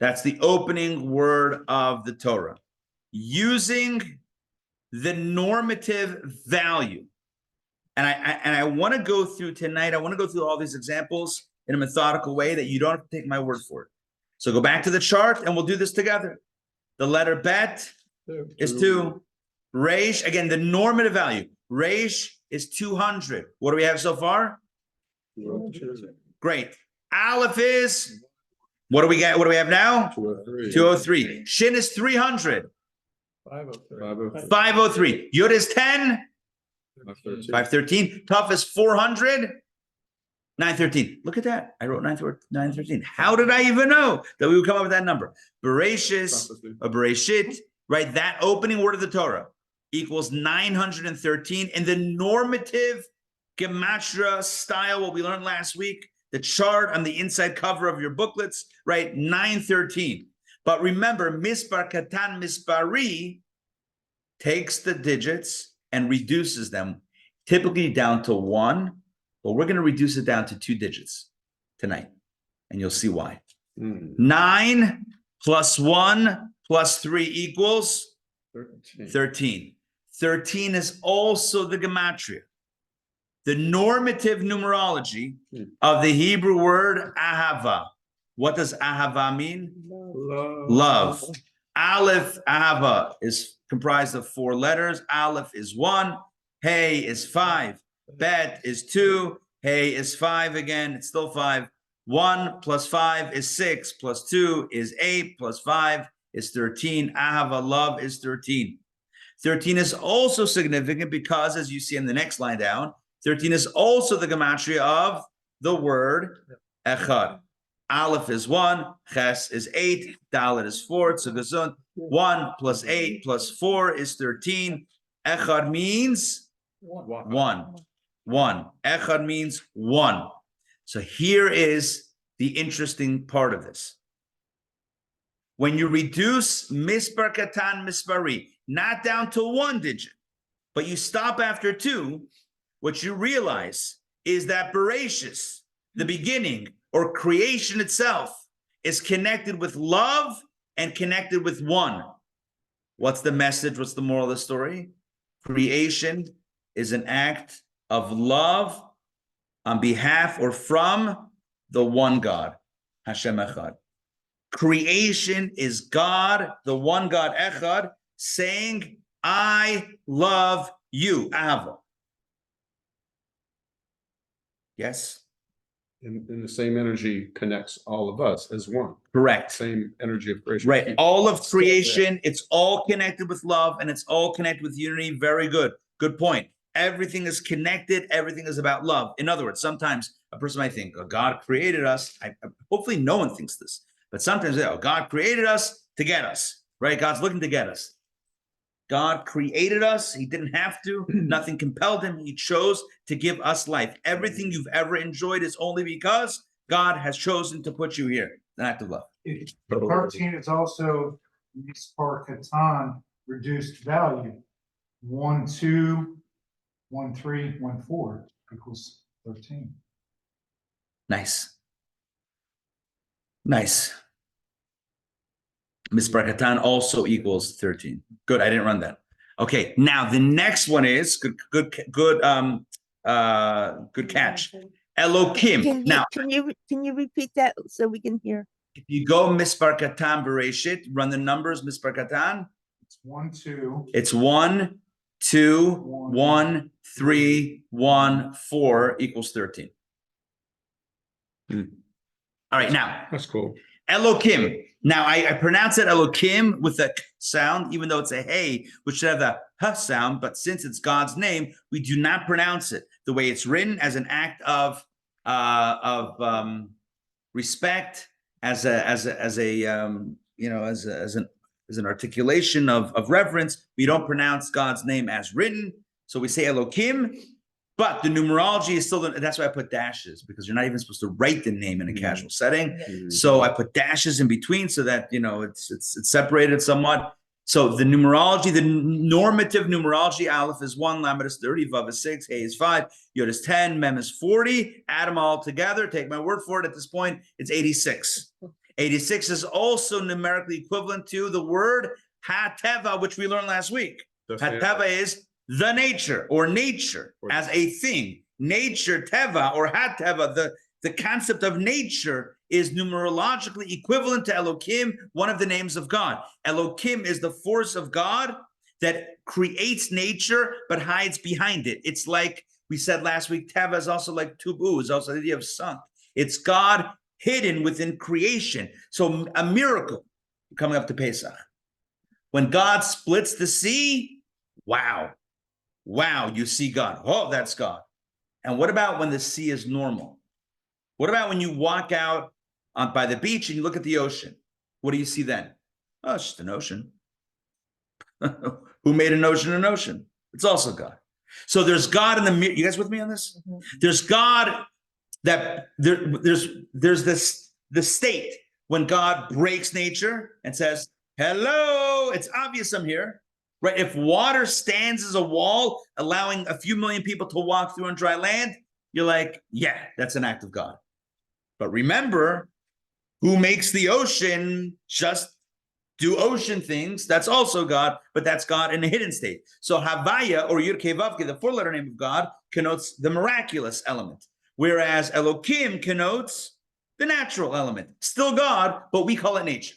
that's the opening word of the Torah. Using the normative value. And I want to go through tonight, I want to go through all these examples in a methodical way that you don't have to take my word for it. So go back to the chart and we'll do this together. The letter bet is 2. Reish, again, the normative value. Reish is 200. What do we have so far? Great. Aleph is, what do we get? What do we have now? 203. Shin is 300. 503. Yud is 10. 513. Tuf is 400. 913. Look at that. I wrote 913. How did I even know that we would come up with that number? Bereshis, or Bereshit, right? That opening word of the Torah equals 913. In the normative Gematria style, what we learned last week, the chart on the inside cover of your booklets, right? 913. But remember, Mispar Katan Mispari takes the digits and reduces them, typically down to 1, but we're going to reduce it down to 2 digits tonight, and you'll see why. 9 plus 1 plus 3 equals 13. 13 is also the Gematria, the normative numerology of the Hebrew word ahava. What does ahava mean? Love. Aleph, ahava, is comprised of 4 letters. Aleph is 1. Hey is 5. Bet is 2. Hey is 5 again. It's still 5. 1 plus 5 is 6. Plus 2 is 8. Plus 5 is 13. Ahava, love, is 13. 13 is also significant because, as you see in the next line down, 13 is also the gematria of the word echad. Aleph is 1, Ches is 8, Dalet is 4, so gesund. 1 plus 8 plus 4 is 13. Echad means 1. 1. Echad means 1. So here is the interesting part of this. When you reduce Mispar Katan Mispari, not down to 1 digit, but you stop after 2, what you realize is that Bereshis, the beginning, or creation itself, is connected with love and connected with 1. What's the message? What's the moral of the story? Creation is an act of love on behalf or from the one God, Hashem Echad. Creation is God, the one God Echad, saying, I love you, Ahava. Yes?
And the same energy connects all of us as one.
Correct.
Same energy of creation.
Right. All of creation, it's all connected with love and it's all connected with unity. Very good. Good point. Everything is connected. Everything is about love. In other words, sometimes a person might think, oh, God created us. Hopefully no one thinks this. But sometimes, oh, God created us to get us, right? God's looking to get us. God created us. He didn't have to. Nothing compelled him. He chose to give us life. Everything you've ever enjoyed is only because God has chosen to put you here. An act of love.
13 is also Mispar Katan reduced value. 1, 2, 1, 3, 1, 4 equals 13.
Nice. Nice. Mispar Katan also equals 13. Good, I didn't run that. Okay, now the next one is good catch. Elokim. Now,
can you repeat that so we can hear?
if you go Mispar Katan Bereshit, run the numbers. Mispar Katan.
It's 1, 2.
It's 1, 2, 1, 3, 1, 4 equals 13. All right, now
that's cool.
Elokim. Now, I pronounce it Elokim with a sound, even though it's a hey, which should have the h sound. But since it's God's name, we do not pronounce it the way it's written, as an act of respect, as an articulation of reverence. We don't pronounce God's name as written, so we say Elokim. But the numerology is still, that's why I put dashes, because you're not even supposed to write the name in a casual setting. So I put dashes in between so that, it's separated somewhat. So the numerology, the normative numerology, Aleph is 1, Lamed is 30, Vav is 6, Hey is 5, Yod is 10, Mem is 40. Add them all together. Take my word for it. At this point, it's 86. 86 is also numerically equivalent to the word HaTeva, which we learned last week. HaTeva is the nature or nature as a thing. Nature, Teva or HaTeva, the concept of nature is numerologically equivalent to Elohim, one of the names of God. Elohim is the force of God that creates nature but hides behind it. It's like we said last week, Teva is also like Tubu, is also the idea of sunk. It's God hidden within creation. So a miracle coming up to Pesach. When God splits the sea, wow, you see God. Oh, that's God. And what about when the sea is normal? What about when you walk out by the beach and you look at the ocean? What do you see then? Oh, it's just an ocean. Who made an ocean an ocean? It's also God. So there's God in the mirror. You guys with me on this? There's God that there's the state when God breaks nature and says, hello, it's obvious I'm here. Right? If water stands as a wall, allowing a few million people to walk through on dry land, you're like, yeah, that's an act of God. But remember, who makes the ocean just do ocean things? That's also God, but that's God in a hidden state. So Havaya or Yud Kei Vav Kei, the four-letter name of God, connotes the miraculous element, whereas Elohim connotes the natural element. Still God, but we call it nature.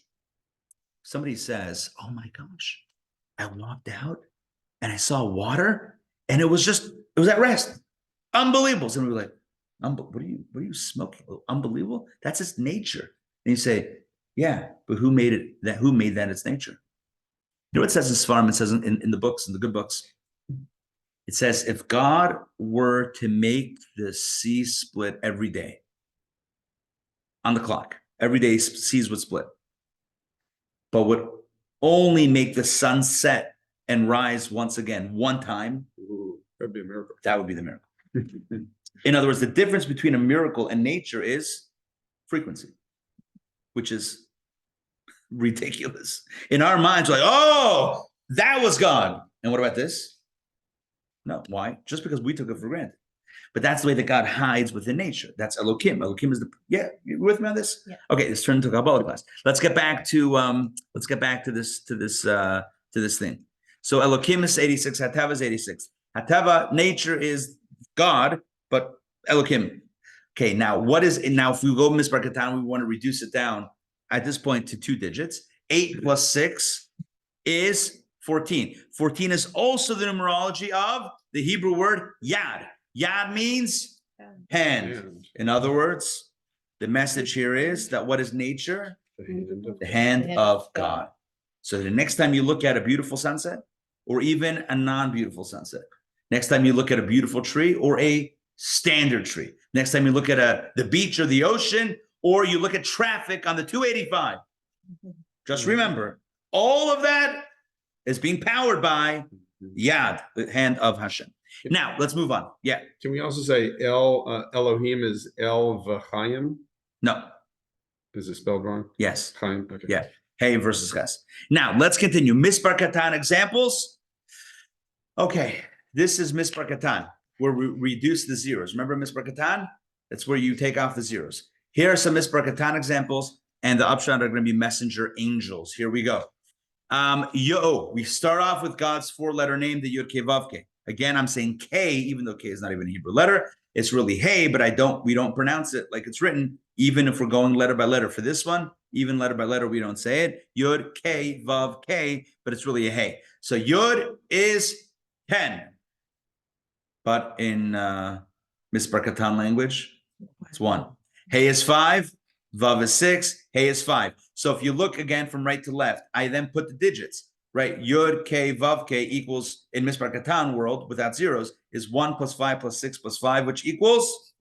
Somebody says, oh my gosh, I walked out and I saw water and it was at rest. Unbelievable. Somebody was like, what are you smoking? Unbelievable? That's its nature. And you say, yeah, but who made it? Who made that its nature? You know what it says in Sfarim? It says in the books, in the good books. It says, if God were to make the sea split every day on the clock, every day seas would split, but would only make the sun set and rise once again, one time.
Ooh, that'd be a miracle.
That would be the miracle. In other words, the difference between a miracle and nature is frequency, which is ridiculous. In our minds, we're like, oh, that was God. And what about this? No, why? Just because we took it for granted. But that's the way that God hides within nature. That's Elohim. Elohim is you with me on this?
Yeah.
Okay, let's turn to Kabbalah class. Let's get back to this thing. So Elohim is 86, Hatava is 86. Hatava, nature is God, but Elohim. Okay, now if we go Mispar Katan, we want to reduce it down at this point to 2 digits. 8 plus 6 is 14. 14 is also the numerology of the Hebrew word yad. Yad means hand. In other words, the message here is that what is nature? The hand of God. So the next time you look at a beautiful sunset, or even a non-beautiful sunset, next time you look at a beautiful tree or a standard tree, next time you look at the beach or the ocean, or you look at traffic on the 285, just remember, all of that is being powered by Yad, the hand of Hashem. Now, let's move on. Yeah.
Can we also say Elohim is El V'Chaim?
No.
Is it spelled wrong?
Yes.
Chaim? Okay.
Yeah. Hey versus Ches. Now, let's continue. Mispar Katan examples. Okay. This is Mispar Katan, where we reduce the zeros. Remember Mispar Katan? That's where you take off the zeros. Here are some Mispar Katan examples, and the upshot are going to be messenger angels. Here we go. We start off with God's 4-letter name, the Yud Kei Vav Kei. Again, I'm saying K, even though K is not even a Hebrew letter. It's really Hey, but we don't pronounce it like it's written, even if we're going letter by letter. For this one, even letter by letter, we don't say it. Yud Kei Vav Kei, but it's really a Hey. So Yud is 10. But in Mispar Katan language, it's 1. Hey is 5. Vav is 6. Hey is 5. So if you look again from right to left, I then put the digits, right? Yud K Vav K equals, in Mispar Katan world without zeros, is 1 plus 5 plus 6 plus 5, which equals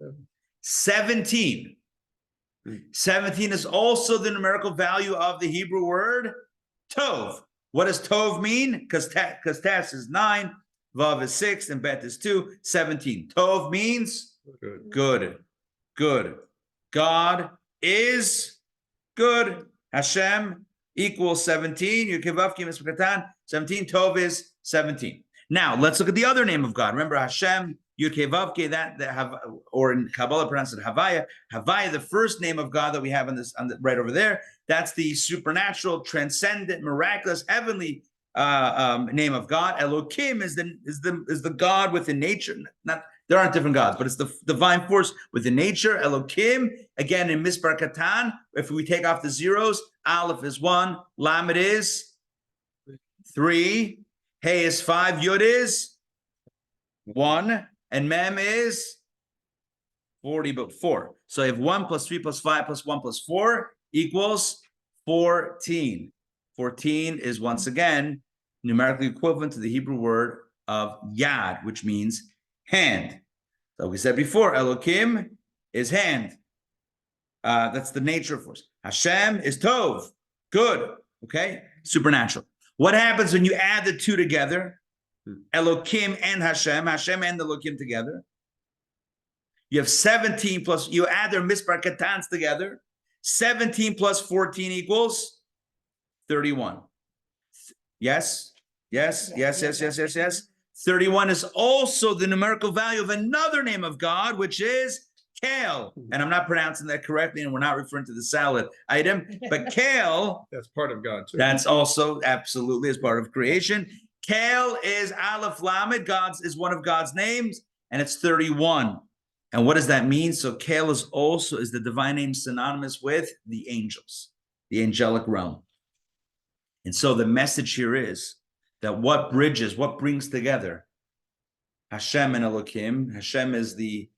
17. 17 is also the numerical value of the Hebrew word Tov. What does Tov mean? Because Tas is 9, Vav is 6, and Bet is 2, 17. Tov means good. God is good. Hashem equals 17. You give up, 17. Tov is 17. Now let's look at the other name of God. Remember Hashem, Yud-Kei-Vav-Kei, that have, or in Kabbalah pronounced it Havaya. Havaya, the first name of God that we have right over there. That's the supernatural, transcendent, miraculous, heavenly name of God. Elokim is the God within nature. There aren't different gods, but it's the divine force within nature. Elokim, again in Mispar Katan, if we take off the zeros, Aleph is 1, Lamed is 3, Hey is 5, Yud is 1, and Mem is 4. So you have 1 plus 3 plus 5 plus 1 plus 4 equals 14. 14 is once again numerically equivalent to the Hebrew word of yad, which means hand. So we said before, Elokim is hand. That's the nature of force. Hashem is tov, good, okay, supernatural. What happens when you add the two together? Elokim and Hashem and Elokim together. You have 17 plus, you add their mispar katans together. 17 plus 14 equals 31. Yes. 31 is also the numerical value of another name of God, which is kale. And I'm not pronouncing that correctly, and we're not referring to the salad item, but kale.
That's part of God too.
That's also absolutely as part of creation. Kale is Aleph Lamed, is one of God's names, and it's 31. And what does that mean? So kale is the divine name synonymous with the angels, the angelic realm. And so the message here is that what brings together Hashem and Elokim. Hashem is the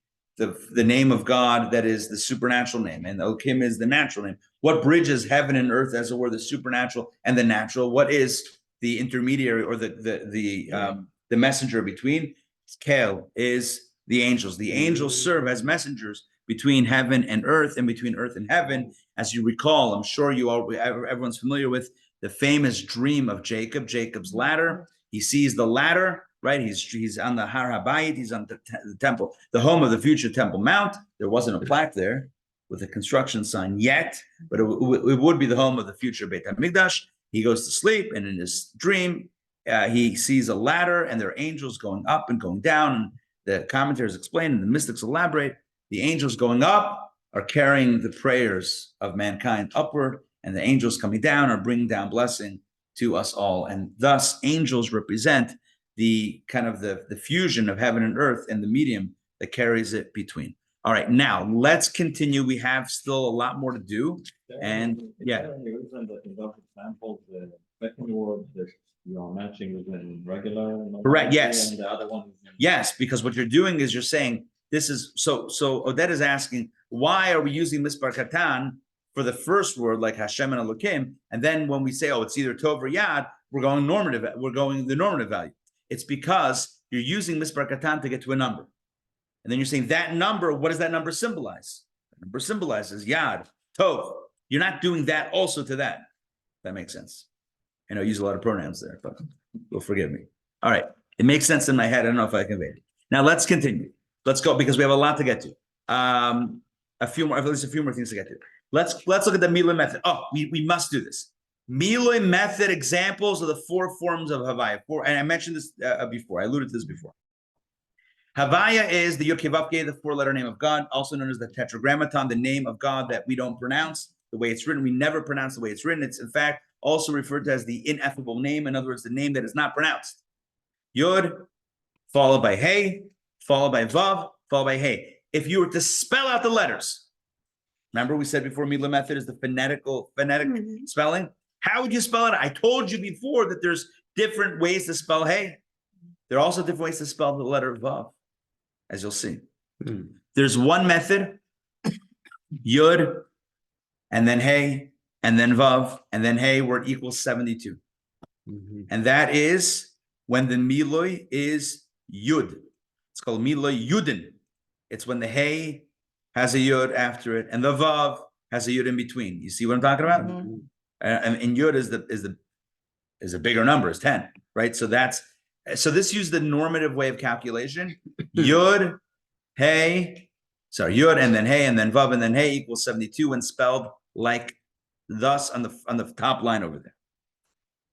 name of God that is the supernatural name, and Elokim is the natural name. What bridges heaven and earth, as it were, the supernatural and the natural? What is the intermediary or the messenger between? Kel is the angels. The angels serve as messengers between heaven and earth, and between earth and heaven. As you recall, I'm sure everyone's familiar with the famous dream of Jacob, Jacob's ladder. He sees the ladder, right? He's on the Har HaBayit, he's on the temple, the home of the future Temple Mount. There wasn't a plaque there with a construction sign yet, but it would be the home of the future Beit HaMikdash. He goes to sleep, and in his dream, he sees a ladder, and there are angels going up and going down. And the commentators explain, and the mystics elaborate, the angels going up are carrying the prayers of mankind upward, and the angels coming down are bringing down blessing to us all. And thus, angels represent the kind of the fusion of heaven and earth, and the medium that carries it between. All right, now let's continue. We have still a lot more to do. And yeah.
Example, the second word that you are matching with a regular.
Correct, yes.
And the other one is
yes, because what you're doing is you're saying this is so Odette is asking, why are we using Mispar Katan for the first word like Hashem and Elokim? And then when we say, oh, it's either Tov or Yad, we're going the normative value. It's because you're using Mispar Katan to get to a number. And then you're saying that number, what does that number symbolize? The number symbolizes Yad, Tov. You're not doing that also to that. That makes sense. I know I use a lot of pronouns there, but you'll forgive me. All right. It makes sense in my head. I don't know if I conveyed it. Now let's continue. Let's go, because we have a lot to get to. At least a few more things to get to. Let's look at the Miloi method. Oh, we must do this. Miloi method examples of the 4 forms of Havaya. And I mentioned this before. I alluded to this before. Havaya is the Yod-Kei-Vav-Kei, the 4-letter name of God, also known as the Tetragrammaton, the name of God that we don't pronounce the way it's written. We never pronounce the way it's written. It's, in fact, also referred to as the ineffable name. In other words, the name that is not pronounced. Yod, followed by Hey, followed by Vav, followed by Hey. If you were to spell out the letters, remember we said before Miloi method is the phonetic spelling. How would you spell it? I told you before that there's different ways to spell Hey. There are also different ways to spell the letter Vav, as you'll see. There's one method, Yud, and then Hey, and then Vav, and then Hey, where it equals 72. And that is when the Miloi is Yud. It's called Miloi Yudin. It's when the Hey has a Yud after it, and the Vav has a Yud in between. You see what I'm talking about? And Yud is a bigger number, is 10, right? So that's So this used the normative way of calculation. Yud, hey, sorry, Yud and then hey and then Vav and then hey equals 72 when spelled like thus on the top line over there.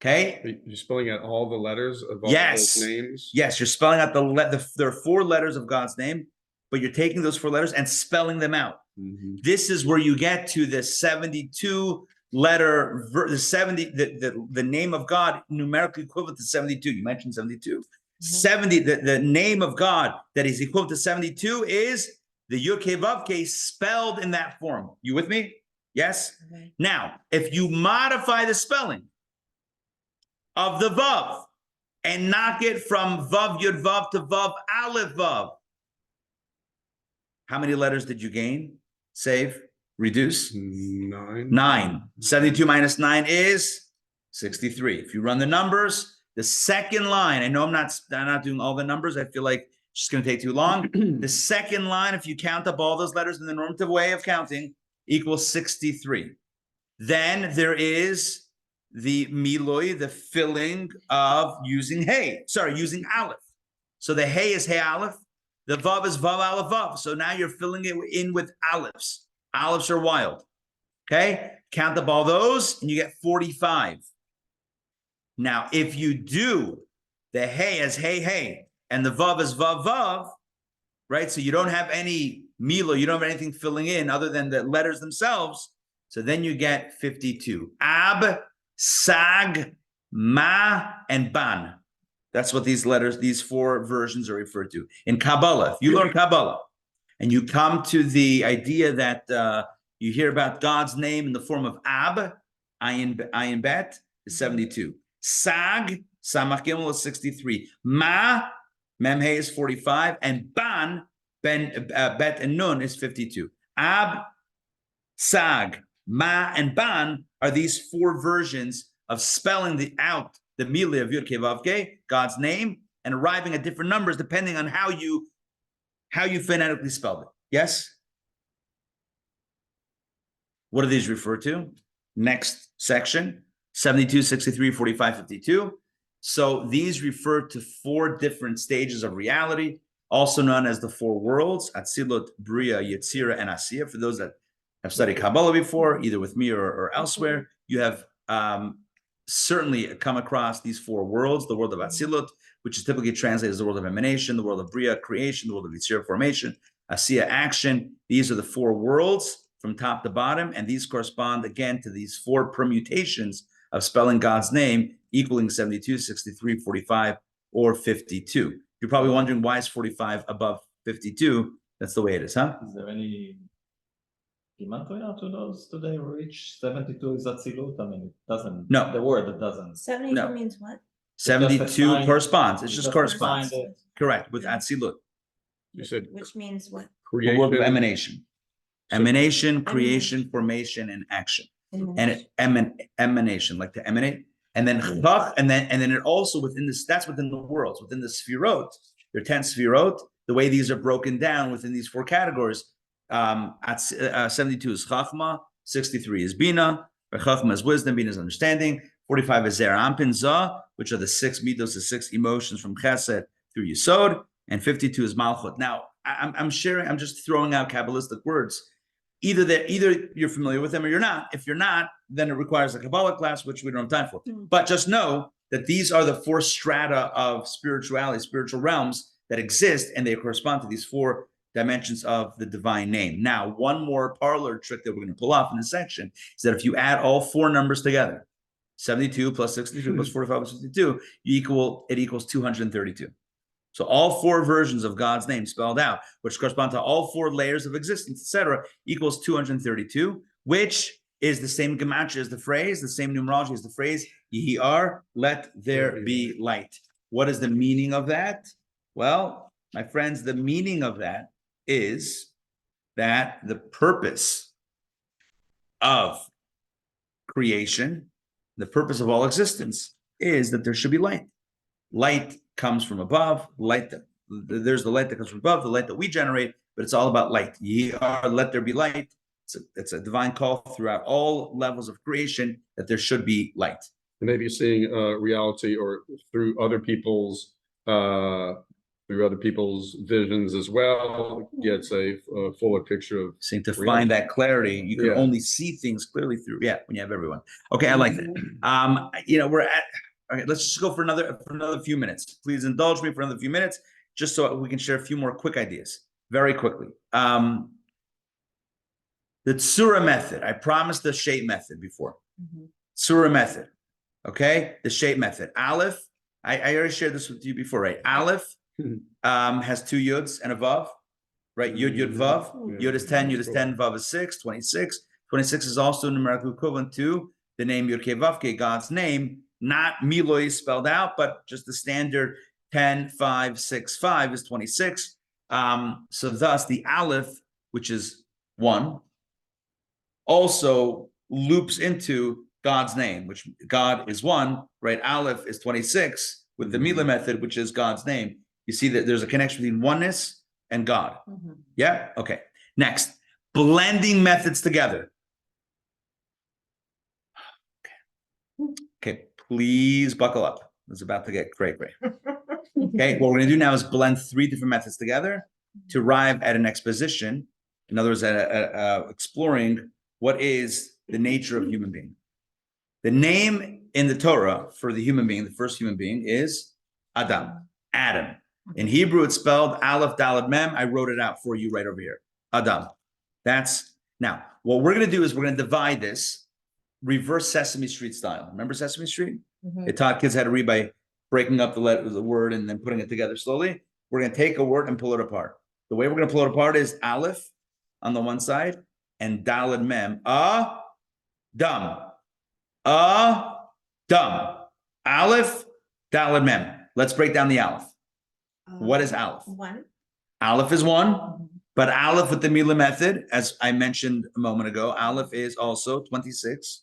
Okay.
You're spelling out all the letters of all
Yes.
those names?
Yes, you're spelling out there are 4 letters of God's name, but you're taking those 4 letters and spelling them out. This is where you get to the 72 letter, the name of God numerically equivalent to 72. You mentioned 72. 70, the name of God that is equivalent to 72 is the Yud Kei Vav Kei spelled in that form. You with me? Yes?
Okay.
Now, if you modify the spelling of the Vav and knock it from Vav Yud Vav to Vav Aleph Vav, how many letters did you gain? Save? Reduce? 9. 72 minus 9 is 63. If you run the numbers, the second line, I know I'm not doing all the numbers. I feel like it's just going to take too long. The second line, if you count up all those letters in the normative way of counting, equals 63. Then there is the miloi, the filling of using using aleph. So the hey is hey aleph. The vav is vav aleph vav. So now you're filling it in with alephs. Alephs are wild. Okay? Count up all those and you get 45. Now, if you do the hey as hey hey and the vav is vav vav, right? So you don't have any milo, you don't have anything filling in other than the letters themselves. So then you get 52. Ab, sag, ma, and ban. That's what these letters, these 4 versions are referred to. In Kabbalah, if you learn Kabbalah and you come to the idea that you hear about God's name in the form of Ab, ayin bet, is 72. Sag, samach gimel is 63. Ma, mem hey is 45. And ban, bet and nun is 52. Ab, sag, ma, and ban are these 4 versions of spelling out the milah of Yud Kei Vav Kei, God's name, and arriving at different numbers depending on how you phonetically spelled it. Yes? What do these refer to? Next section, 72, 63, 45, 52. So these refer to 4 different stages of reality, also known as the 4 worlds, Atzilut, Bria, Yetzira, and Asiya. For those that have studied Kabbalah before, either with me or elsewhere, you have certainly come across these 4 worlds: the world of Atzilut, which is typically translated as the world of emanation, the world of Bria, creation, the world of Yetzira, formation, Asiya, action. These are the 4 worlds from top to bottom, and these correspond again to these 4 permutations of spelling God's name, equaling 72, 63, 45, or 52. You're probably wondering, why is 45 above 52? That's the way it is, huh?
Is there any gematria to those today, which 72 is Atzilut? I mean, it doesn't.
No.
The word, it doesn't.
72 means what?
72 corresponds. It just corresponds.
Find it.
Correct, with Atzilut.
You said
Which means what?
The world of
creation.
emanation. Emanation, creation, formation, and action. And emanation, like to emanate. And then chach, and then it also within this, that's within the worlds, within the sfirot. There are 10 sfirot. The way these are broken down within these 4 categories, 72 is chachma, 63 is bina, chachma is wisdom, bina is understanding, 45 is zera ampin zah, which are the 6 midos, the 6 emotions from chesed through yisod, and 52 is malchut. Now, I'm just throwing out Kabbalistic words. Either you're familiar with them or you're not. If you're not, then it requires a Kabbalah class, which we don't have time for. But just know that these are the 4 strata of spirituality, spiritual realms that exist, and they correspond to these 4 dimensions of the divine name. Now, one more parlor trick that we're going to pull off in this section is that if you add all 4 numbers together, 72 plus 63 plus 45 plus 52, it equals 232. So all 4 versions of God's name spelled out, which correspond to all 4 layers of existence, etc., equals 232, which is the same gematria as the phrase, the same numerology as the phrase, Yehi Ar, let there be light. What is the meaning of that? Well, my friends, the meaning of that is that the purpose of creation, the purpose of all existence, is that there should be light. Light comes from above, there's the light that comes from above, the light that we generate, but it's all about light. Ye are, let there be light. It's a divine call throughout all levels of creation that there should be light.
Maybe seeing reality or through other people's through other people's visions as well, gets a fuller picture of.
So to find that clarity, you can
Yeah.
only see things clearly through, when you have everyone. Okay, I like that. We're at, okay, let's just go for another few minutes. Please indulge me for another few minutes, just so we can share a few more quick ideas, very quickly. The Tsura method, I promised the shape method before. Tsura method, okay? The shape method. Aleph, I already shared this with you before, right? Aleph has 2 yuds and a vav, right? Yud, yud, vav. Yud is 10, yud is 10, vav is 6, 26. 26 is also numerical equivalent to the name Yud Ke Vav Ke, God's name, not Miloi spelled out, but just the standard 10, 5, 6, 5 is 26. So thus the Aleph, which is 1, also loops into God's name, which God is 1, right? Aleph is 26 with the Mila method, which is God's name. You see that there's a connection between oneness and God. Yeah? Okay. Next, blending methods together. Okay, please buckle up. It's about to get great. Okay, what we're going to do now is blend 3 different methods together to arrive at an exposition. In other words, exploring what is the nature of a human being. The name in the Torah for the human being, the first human being, is Adam. In Hebrew, it's spelled Aleph Daled Mem. I wrote it out for you right over here. Adam. Now, what we're going to do is we're going to divide this reverse Sesame Street style. Remember Sesame Street? It taught kids how to read by breaking up the word and then putting it together slowly. We're going to take a word and pull it apart. The way we're going to pull it apart is Aleph on the one side and Daled Mem. Dum. Aleph, Daled Mem. Let's break down the Aleph. What is Aleph?
1.
Aleph is 1, but Aleph with the Mila method, as I mentioned a moment ago, Aleph is also 26,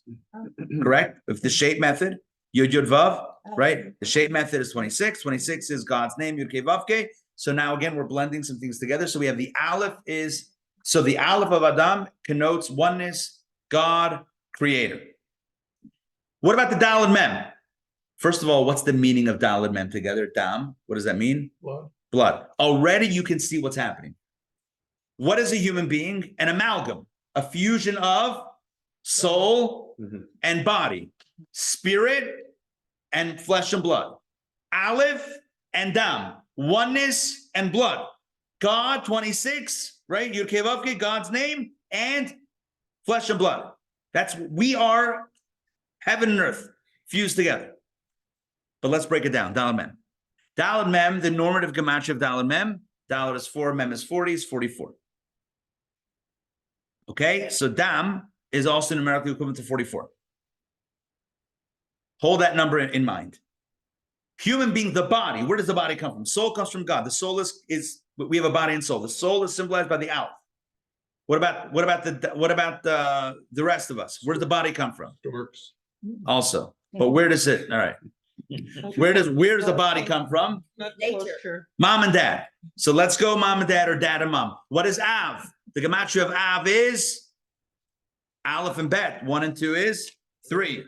correct? With the shape method, Yud Yud Vav, right? The shape method is 26. 26 is God's name, Yud Ke Vav Ke. So now again, we're blending some things together. So we have the Aleph the Aleph of Adam connotes oneness, God, creator. What about the Daled Mem? First of all, what's the meaning of Daled Mem together? Dam, what does that mean? Blood. Already you can see what's happening. What is a human being? An amalgam, a fusion of soul and body, spirit and flesh and blood, Aleph and Dam, oneness and blood, God, 26, right? Yud Ke Vav Ke, God's name, and flesh and blood. We are heaven and earth fused together. But let's break it down. Daled Mem. Daled Mem, the normative gematria of Daled Mem. Daled is 4, Mem is 40, is 44. Okay, so Dam is also numerically equivalent to 44. Hold that number in mind. Human being, the body. Where does the body come from? Soul comes from God. The soul is we have a body and soul. The soul is symbolized by the Aleph. What about the rest of us? Where does the body come from?
Dorks.
Also, but where does it? All right. Where does the body come from?
Nature.
Mom and dad. So let's go mom and dad or dad and mom. What is Av? The gematria of Av is Aleph and Bet. 1 and 2 is 3.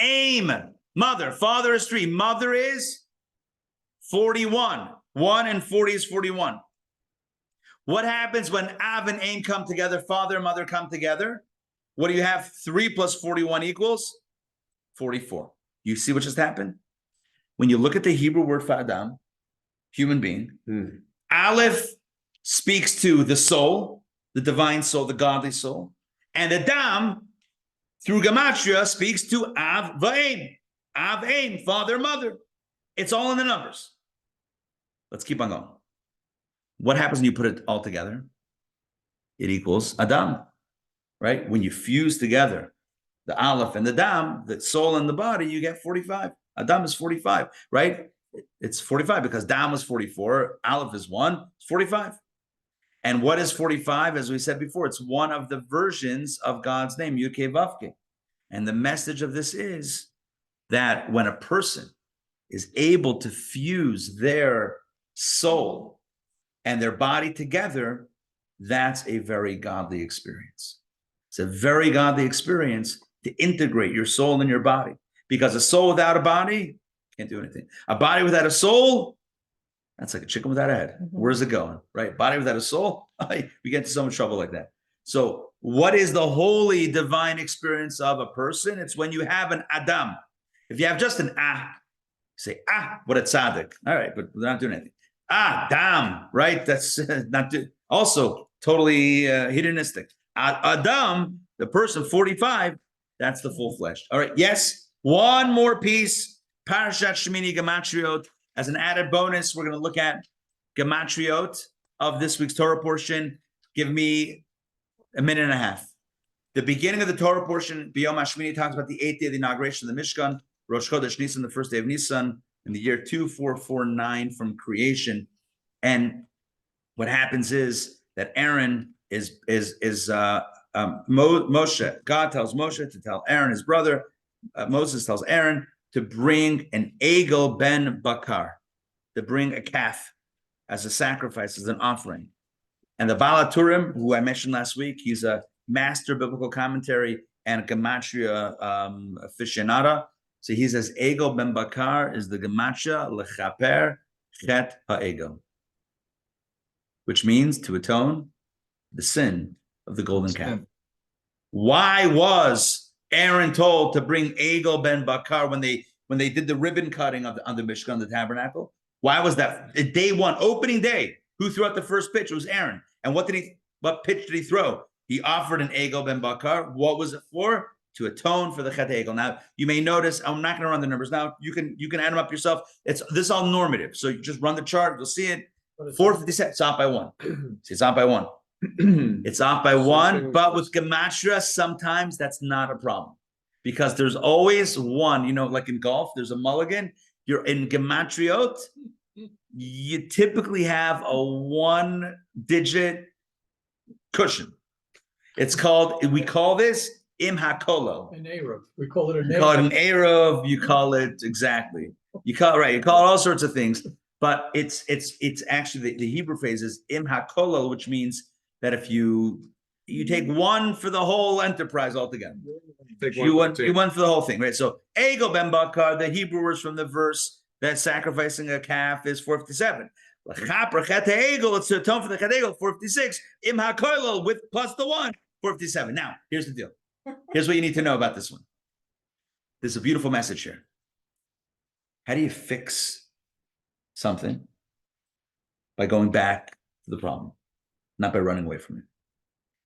Aim, mother. Father is 3. Mother is 41. 1 and 40 is 41. What happens when Av and Aim come together? Father and mother come together. What do you have? 3 plus 41 equals 44. You see what just happened? When you look at the Hebrew word for Adam, human being, Aleph speaks to the soul, the divine soul, the godly soul, and Adam, through gematria, speaks to Av v'Aim. Av, Aim, father, mother. It's all in the numbers. Let's keep on going. What happens when you put it all together? It equals Adam, right? When you fuse together the Aleph and the Dam, the soul and the body, you get 45. Adam is 45, right? It's 45 because Dam was 44, Aleph is 1, it's 45. And what is 45? As we said before, it's one of the versions of God's name, Yud Ke Vav Ke. And the message of this is that when a person is able to fuse their soul and their body together, that's a very godly experience. It's a very godly experience to integrate your soul and your body, because a soul without a body can't do anything. A body without a soul That's like a chicken without a head. Where's it going? Right? Body without a soul. We get into so much trouble like that. So what is the holy divine experience of a person? It's when you have an Adam. If you have just an say, what a tzaddik. All right, but they're not doing anything. Adam, right? That's not also totally hedonistic. Adam, the person 45, that's the full flesh. All right, yes. One more piece, Parashat Shemini Gematriot. As an added bonus, we're going to look at Gematriot of this week's Torah portion. Give me a minute and a half. The beginning of the Torah portion, B'yom HaShmini, talks about the 8th day of the inauguration of the Mishkan, Rosh Chodesh Nisan, the first day of Nisan, in the year 2449 from creation. And what happens is that Aaron Moshe, God tells Moshe to tell Aaron, his brother, Moses tells Aaron to bring an Egel ben Bakar, to bring a calf as a sacrifice, as an offering. And the Baal HaTurim, who I mentioned last week, he's a master biblical commentary and Gematria aficionado. So he says, Egel ben Bakar is the Gematria lechaper chet ha'egel, which means to atone the sin of the golden calf. Why was Aaron told to bring Egel ben Bakar when they did the ribbon cutting on the Mishkan, the tabernacle? Why was that? Day one, opening day, who threw out the first pitch? It was Aaron. And what pitch did he throw? He offered an Egel ben Bakar. What was it for? To atone for the Chet Egel. Now, you may notice, I'm not going to run the numbers now. You can add them up yourself. This is all normative. So you just run the chart. You'll see it. 457. It's off by one. See, it's off by one. It's off by one. But with Gematria, sometimes that's not a problem. Because there's always one, like in golf, there's a mulligan. You're in Gematriot, you typically have a 1-digit cushion. We call this im hakolo.
An Arab. We call it an
Arab. You call it an Arab, you call it, exactly. You call it all sorts of things, but it's actually, the Hebrew phrase is im hakolo, which means that if you take one for the whole enterprise altogether. You went for the whole thing, right? So Egel ben Bakar, the Hebrew words from the verse that sacrificing a calf is 457. It's to atone for the Chet Egel, 456. Im hakoilol with plus the 1, 457. Now, here's the deal. Here's what you need to know about this one. There's a beautiful message here. How do you fix something? By going back to the problem, not by running away from it.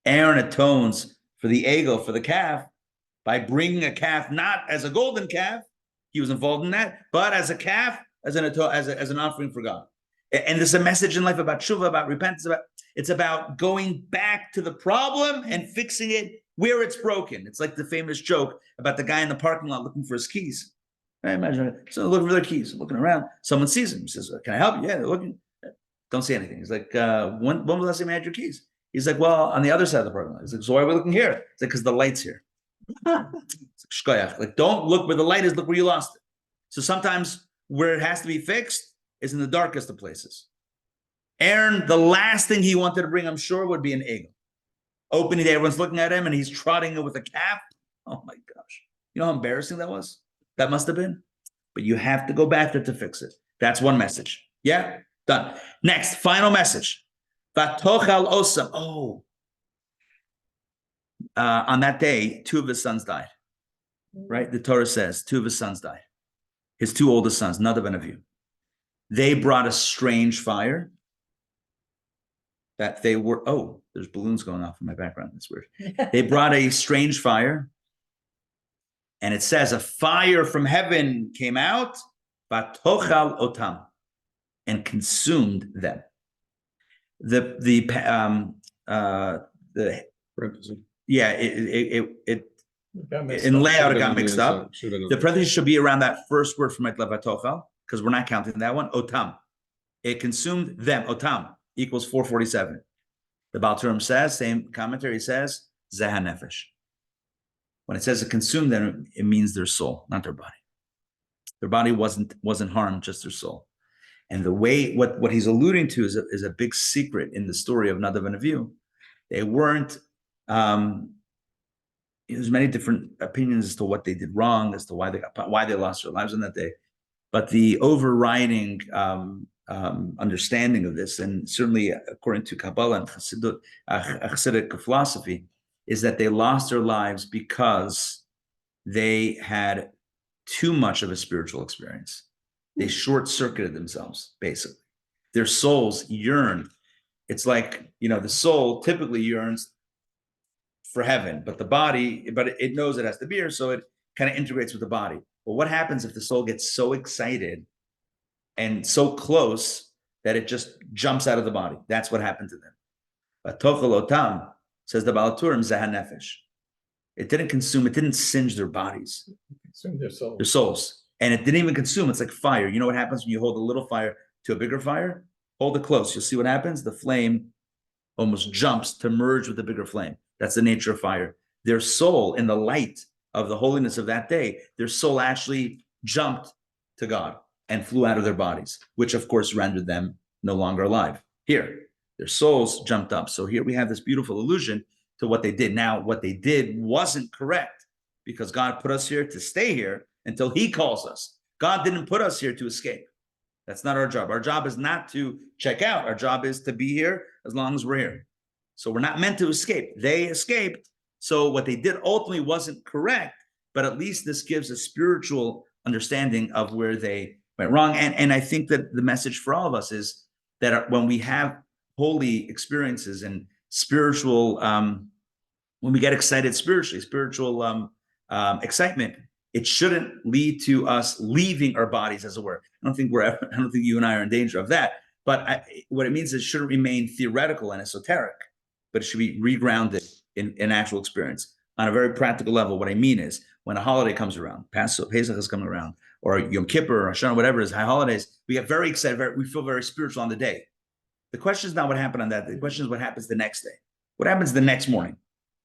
Aaron atones for the Egel, for the calf, by bringing a calf, not as a golden calf, he was involved in that, but as a calf, as an offering for God. And there's a message in life about tshuva, about repentance, it's about going back to the problem and fixing it where it's broken. It's like the famous joke about the guy in the parking lot looking for his keys. Right? Imagine it. So looking for their keys, looking around. Someone sees him. He says, "Can I help you?" Yeah, they're looking. Don't say anything. He's like, when was the last time you had your keys? He's like, well, on the other side of the parking lot. He's like, so why are we looking here? It's like, because the light's here. It's like, don't look where the light is, look where you lost it. So sometimes where it has to be fixed is in the darkest of places. Aaron, the last thing he wanted to bring, I'm sure, would be an Egel. Opening day, everyone's looking at him and he's trotting it with a calf. Oh my gosh. You know how embarrassing that was? That must have been. But you have to go back there to fix it. That's one message. Yeah? Done. Next, final message. Vatochal osam. On that day, 2 of his sons died. Right? The Torah says 2 of his sons died. His 2 oldest sons, Nadav and Avihu. They brought a strange fire that they were, there's balloons going off in my background. That's weird. They brought a strange fire. And it says a fire from heaven came out, vatochal otam, and consumed them. It in layout it got mixed up. The parentheses should be around that first word from vatochal, because we're not counting that one. Otam. It consumed them. Otam equals 447. The Baal Turim says, same commentary says, Zeh HaNefesh. When it says it consumed them, it means their soul, not their body. Their body wasn't harmed, just their soul. And the way, what he's alluding to is a big secret in the story of Nadav and Avihu. They weren't, there's many different opinions as to what they did wrong, as to why they lost their lives on that day. But the overriding understanding of this, and certainly according to Kabbalah and Hasidic philosophy, is that they lost their lives because they had too much of a spiritual experience. They short-circuited themselves, basically. Their souls yearned. It's like, the soul typically yearns for heaven, but it knows it has to be here, so it kind of integrates with the body. But what happens if the soul gets so excited and so close that it just jumps out of the body? That's what happened to them. But Tochel Otam, says the Baal Turim, Zahan Nefesh. It didn't singe their bodies.
Consume their souls.
Their souls. And it didn't even consume. It's like fire. You know what happens when you hold a little fire to a bigger fire? Hold it close. You'll see what happens. The flame almost jumps to merge with the bigger flame. That's the nature of fire. Their soul, in the light of the holiness of that day, their soul actually jumped to God and flew out of their bodies, which of course rendered them no longer alive. Here, their souls jumped up. So here we have this beautiful allusion to what they did. Now, what they did wasn't correct because God put us here to stay here until he calls us. God didn't put us here to escape. That's not our job. Our job is not to check out. Our job is to be here as long as we're here. So we're not meant to escape. They escaped. So what they did ultimately wasn't correct, but at least this gives a spiritual understanding of where they went wrong. And I think that the message for all of us is that when we have holy experiences and spiritual, when we get excited spiritually, spiritual excitement, it shouldn't lead to us leaving our bodies, as it were. I don't think you and I are in danger of that. But what it means is it shouldn't remain theoretical and esoteric, but it should be regrounded in actual experience. On a very practical level, what I mean is when a holiday comes around, Pesach is coming around, or Yom Kippur, or Hashanah, whatever it is, high holidays, we get very excited, we feel very spiritual on the day. The question is not what happened on that day. The question is what happens the next day. What happens the next morning?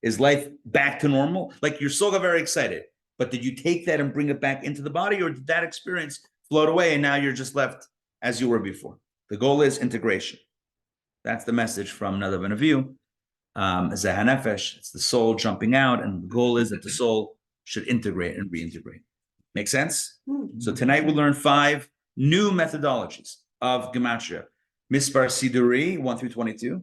Is life back to normal? Like your soul got very excited, but did you take that and bring it back into the body, or did that experience float away and now you're just left as you were before? The goal is integration. That's the message from Nadav and Avihu. Zahan Nefesh, it's the soul jumping out, and the goal is that the soul should integrate and reintegrate. Make sense? So tonight we learn 5 new methodologies of Gematria. Mispar Siduri, 1 through 22.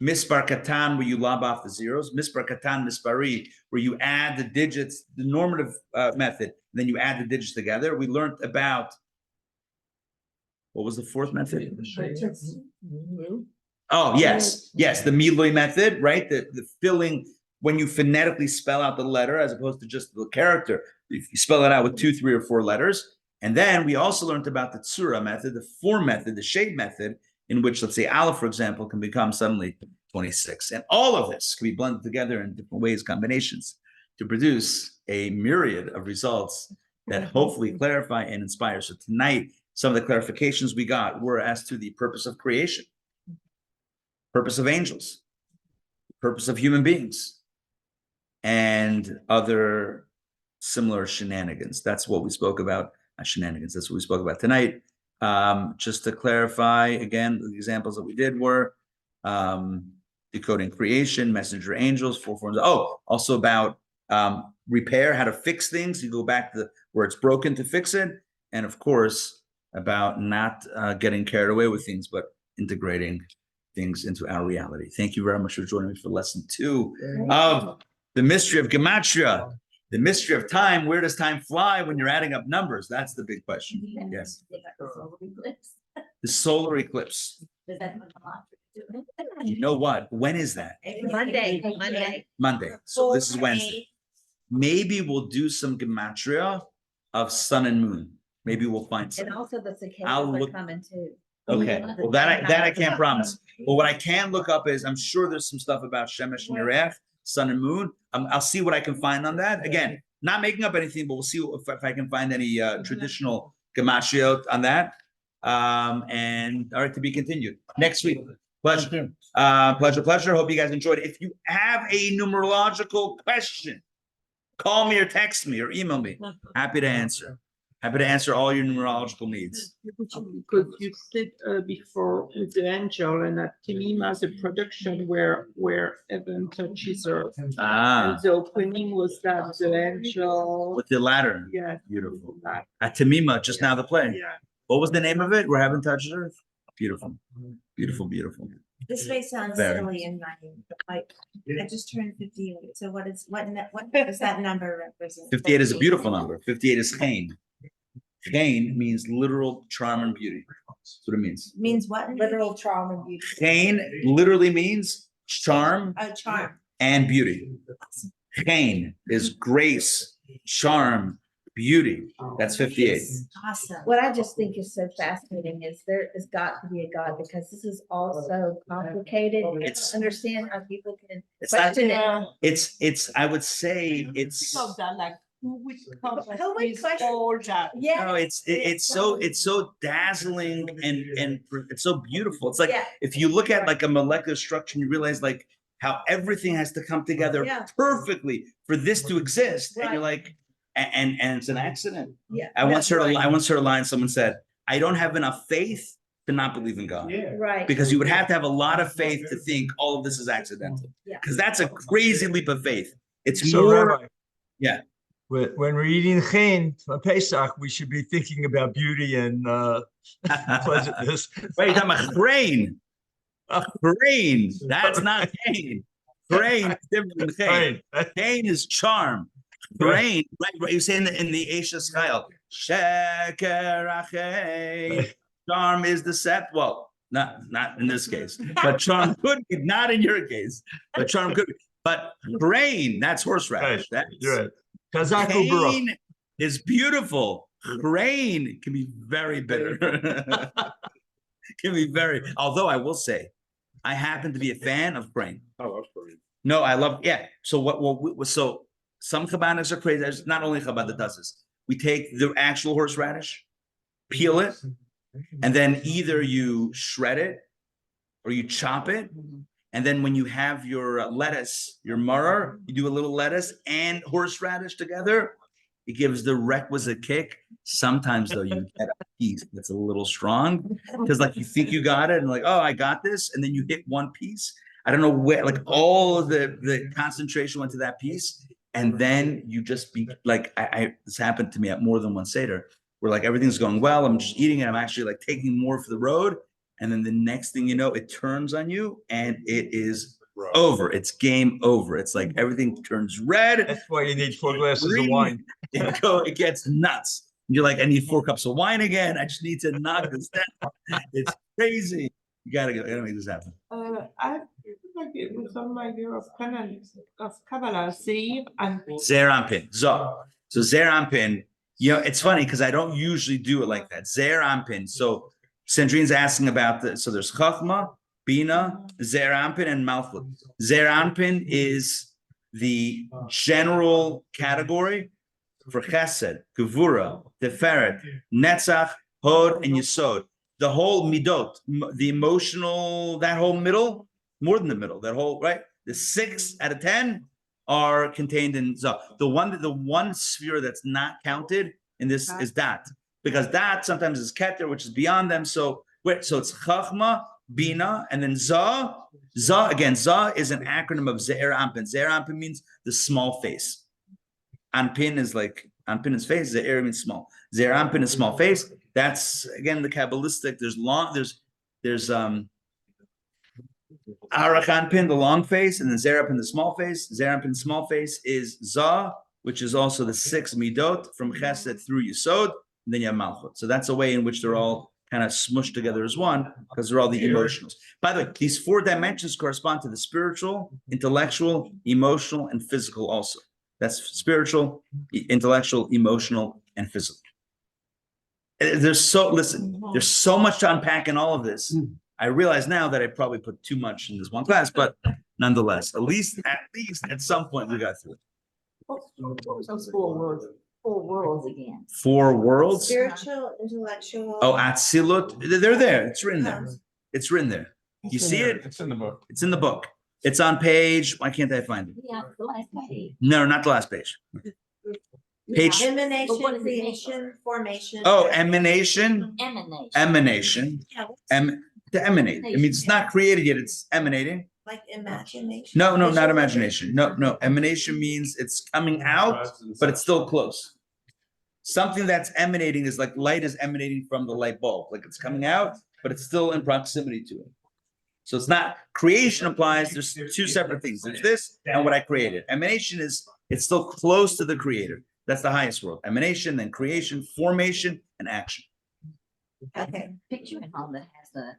Mispar Katan, where you lob off the zeros. Mispar Katan Mispari, where you add the digits, the normative method, then you add the digits together. We learned about, what was the 4th method? Oh, yes, the Miloi method, right? The filling, when you phonetically spell out the letter as opposed to just the character, you spell it out with 2, 3, or 4 letters. And then we also learned about the Tsura method, the form method, the shape method, in which, let's say, Aleph, for example, can become suddenly 26. And all of this can be blended together in different ways, combinations, to produce a myriad of results that hopefully clarify and inspire. So tonight, some of the clarifications we got were as to the purpose of creation, purpose of angels, purpose of human beings, and other similar shenanigans. That's what we spoke about. Shenanigans. That's what we spoke about tonight. Just to clarify, again, the examples that we did were decoding creation, messenger angels, 4 forms. Oh, also about repair, how to fix things. You go back to where it's broken to fix it. And of course, about not getting carried away with things, but integrating things into our reality. Thank you very much for joining me for lesson 2 of the Mystery of Gematria. The mystery of time. Where does time fly when you're adding up numbers? That's the big question. Yes. The solar eclipse. You know what? When is that? Monday. So this is Wednesday. Maybe we'll do some Gematria of sun and moon. Maybe we'll find some.
And also the cicadas
I'll
are
look-
coming too.
Okay. Well, that I can't promise. But what I can look up is, I'm sure there's some stuff about Shemesh and Yerech, sun and moon. I'll see what I can find on that. Again, not making up anything, but we'll see if I can find any traditional Gematria on that. And all right, to be continued next week. Pleasure. Pleasure. Hope you guys enjoyed it. If you have a numerological question, call me or text me or email me. Happy to answer. Happy to answer all your numerological needs.
Because you said before with the angel, and that Timima is a production where Evan touches her. And the opening was that the angel
With the ladder.
Yeah.
Beautiful. At Tamima, just now the play.
Yeah.
What was the name of it? We're having touched earth. Beautiful, beautiful, beautiful.
This may sound
Very.
silly and naive, but like, I just turned 58, so what does that number represent?
58 is a beautiful number. 58 is Chain. Chain means literal charm and beauty. That's what it means.
Means what?
Literal charm and beauty.
Chain literally means charm
Oh, charm.
and beauty. Chain is grace, charm, beauty. That's 58.
Awesome.
What I just think is so fascinating is there has got to be a God, because this is all so complicated.
It's-
Understand how people can
It's not,
question it.
it's, I would say it's,
Of that, like, who would come
Who
up
would
with
question-
all that?
Yeah.
no, it's so dazzling and it's so beautiful. It's like,
Yeah.
if you look at like a molecular structure, and you realize like how everything has to come together
Yeah.
perfectly for this to exist. And you're
Right.
like, and it's an accident.
Yeah.
I once heard
Right.
I once heard a line, someone said, I don't have enough faith to not believe in God.
Right.
Because you would have to have a lot of faith to think all of this is accidental.
Yeah.
Because that's a crazy leap of faith. It's
So
more,
Rabbi,
yeah.
when we're eating Chain for Pesach, we should be thinking about beauty and pleasantness.
Wait, you're talking about grain. Grain. That's not Cain. Grain is different than Cain.
Right.
Cain is charm. Grain, right? You say in the Asia style, Sheker Achein. Charm is deceptive. Well, not in this case, but charm could be, not in your case, but charm could be. But grain, that's horseradish.
Right.
That's,
You're right. Kazaku Baruch.
Cain is beautiful. Grain can be very bitter. Can be very, although I will say, I happen to be a fan of grain.
Oh, that's great.
No, I love, yeah. So so some Chabbanics are crazy. There's not only Chabad that does this. We take the actual horseradish, peel it, and then either you shred it or you chop it. And then when you have your lettuce, your maror, you do a little lettuce and horseradish together. It gives the requisite kick. Sometimes though, you get a piece that's a little strong because like you think you got it and like, oh, I got this. And then you hit one piece. I don't know where, like all of the concentration went to that piece. And then you just be like, this happened to me at more than one Seder where like everything's going well. I'm just eating it. I'm actually like taking more for the road. And then the next thing you know, it turns on you and it is over. It's game over. It's like everything turns red.
That's why you need 4 glasses
Green.
of wine.
It gets nuts. You're like, I need 4 cups of wine again. I just need to knock this down. It's crazy. You gotta make this happen.
I like with some idea of Kabbalah, Seir and
Zer Anpin. So Zer Anpin, you know, it's funny because I don't usually do it like that. Zer Anpin. So Sandrine's asking about the, so there's Chachma, Bina, Zer Anpin, and Malchut. Zer Anpin is the general category for Chesed, Gevura, Tiferet, Netzach, Hod, and Yesod. The whole midot, the emotional, that whole middle, more than the middle, that whole, right? The 6 out of 10 are contained in Zah. The one sphere that's not counted in this is Dat, because Dat sometimes is Keter, which is beyond them. So it's Chachma, Bina, and then Zah. Zah, again, Zah is an acronym of Ze'er Anpin. Ze'er Anpin means the small face. Anpin is like, Anpin is face, Ze'er means small. Ze'er Anpin is small face. That's again the Kabbalistic. There's Arach Anpin, the long face, and then Ze'er Anpin, the small face. Ze'er Anpin, small face is Zah, which is also the 6 midot from Chesed through Yesod, and then you have Malchut. So that's a way in which they're all kind of smushed together as one, because they're all the emotionals. By the way, these 4 dimensions correspond to the spiritual, intellectual, emotional, and physical also. That's spiritual, intellectual, emotional, and physical. There's so much to unpack in all of this. I realize now that I probably put too much in this one class, but nonetheless, at least at some point we got through it.
Those 4 worlds, 4 worlds again.
4 worlds.
Spiritual, intellectual.
Oh, Atzilut. They're there. It's written there. It's written there. You see it?
It's in the book.
It's in the book. It's on page. Why can't I find it?
Yeah, the last page.
No, not the last page. Page.
Emanation,
But what does it mean?
creation, formation.
Oh, emanation.
Emanation.
Emanation.
Yeah, what's
To emanate. It means it's not created yet. It's emanating.
like imagination.
No, not
Visual-
imagination. No. Emanation means it's coming out, but it's still close. Something that's emanating is like light is emanating from the light bulb, like it's coming out, but it's still in proximity to it. So it's not creation applies. There's two separate things. There's this and what I created. Emanation is it's still close to the creator. That's the highest world. Emanation, then creation, formation, and action.
Okay, picture at home that has the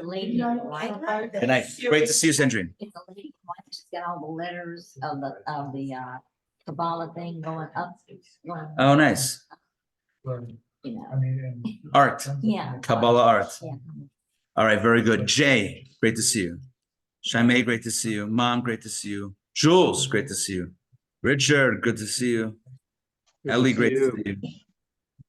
lady in white.
Good night. Great to see you, Sandrine.
It's a lady in white. She's got all the letters of the Kabbalah thing going up.
Oh, nice.
You know,
Art.
yeah.
Kabbalah art.
Yeah.
All right, very good. Jay, great to see you. Shaimei, great to see you. Mom, great to see you. Jules, great to see you. Richard, good to see you. Ellie, great to see you.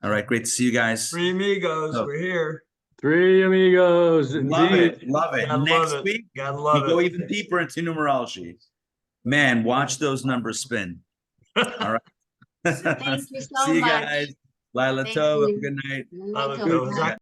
All right, great to see you guys.
Three amigos,
Oh.
we're here.
Three amigos,
Love
indeed.
it, love it.
Gotta
Next
love it.
week,
Gotta
we
love
go
it.
even deeper into numerology. Man, watch those numbers spin. All right.
Thank you so
See you
much.
guys. Lila
Thank
Tov, have a
you.
good night.
Lila
Lila
Tov.
Tov.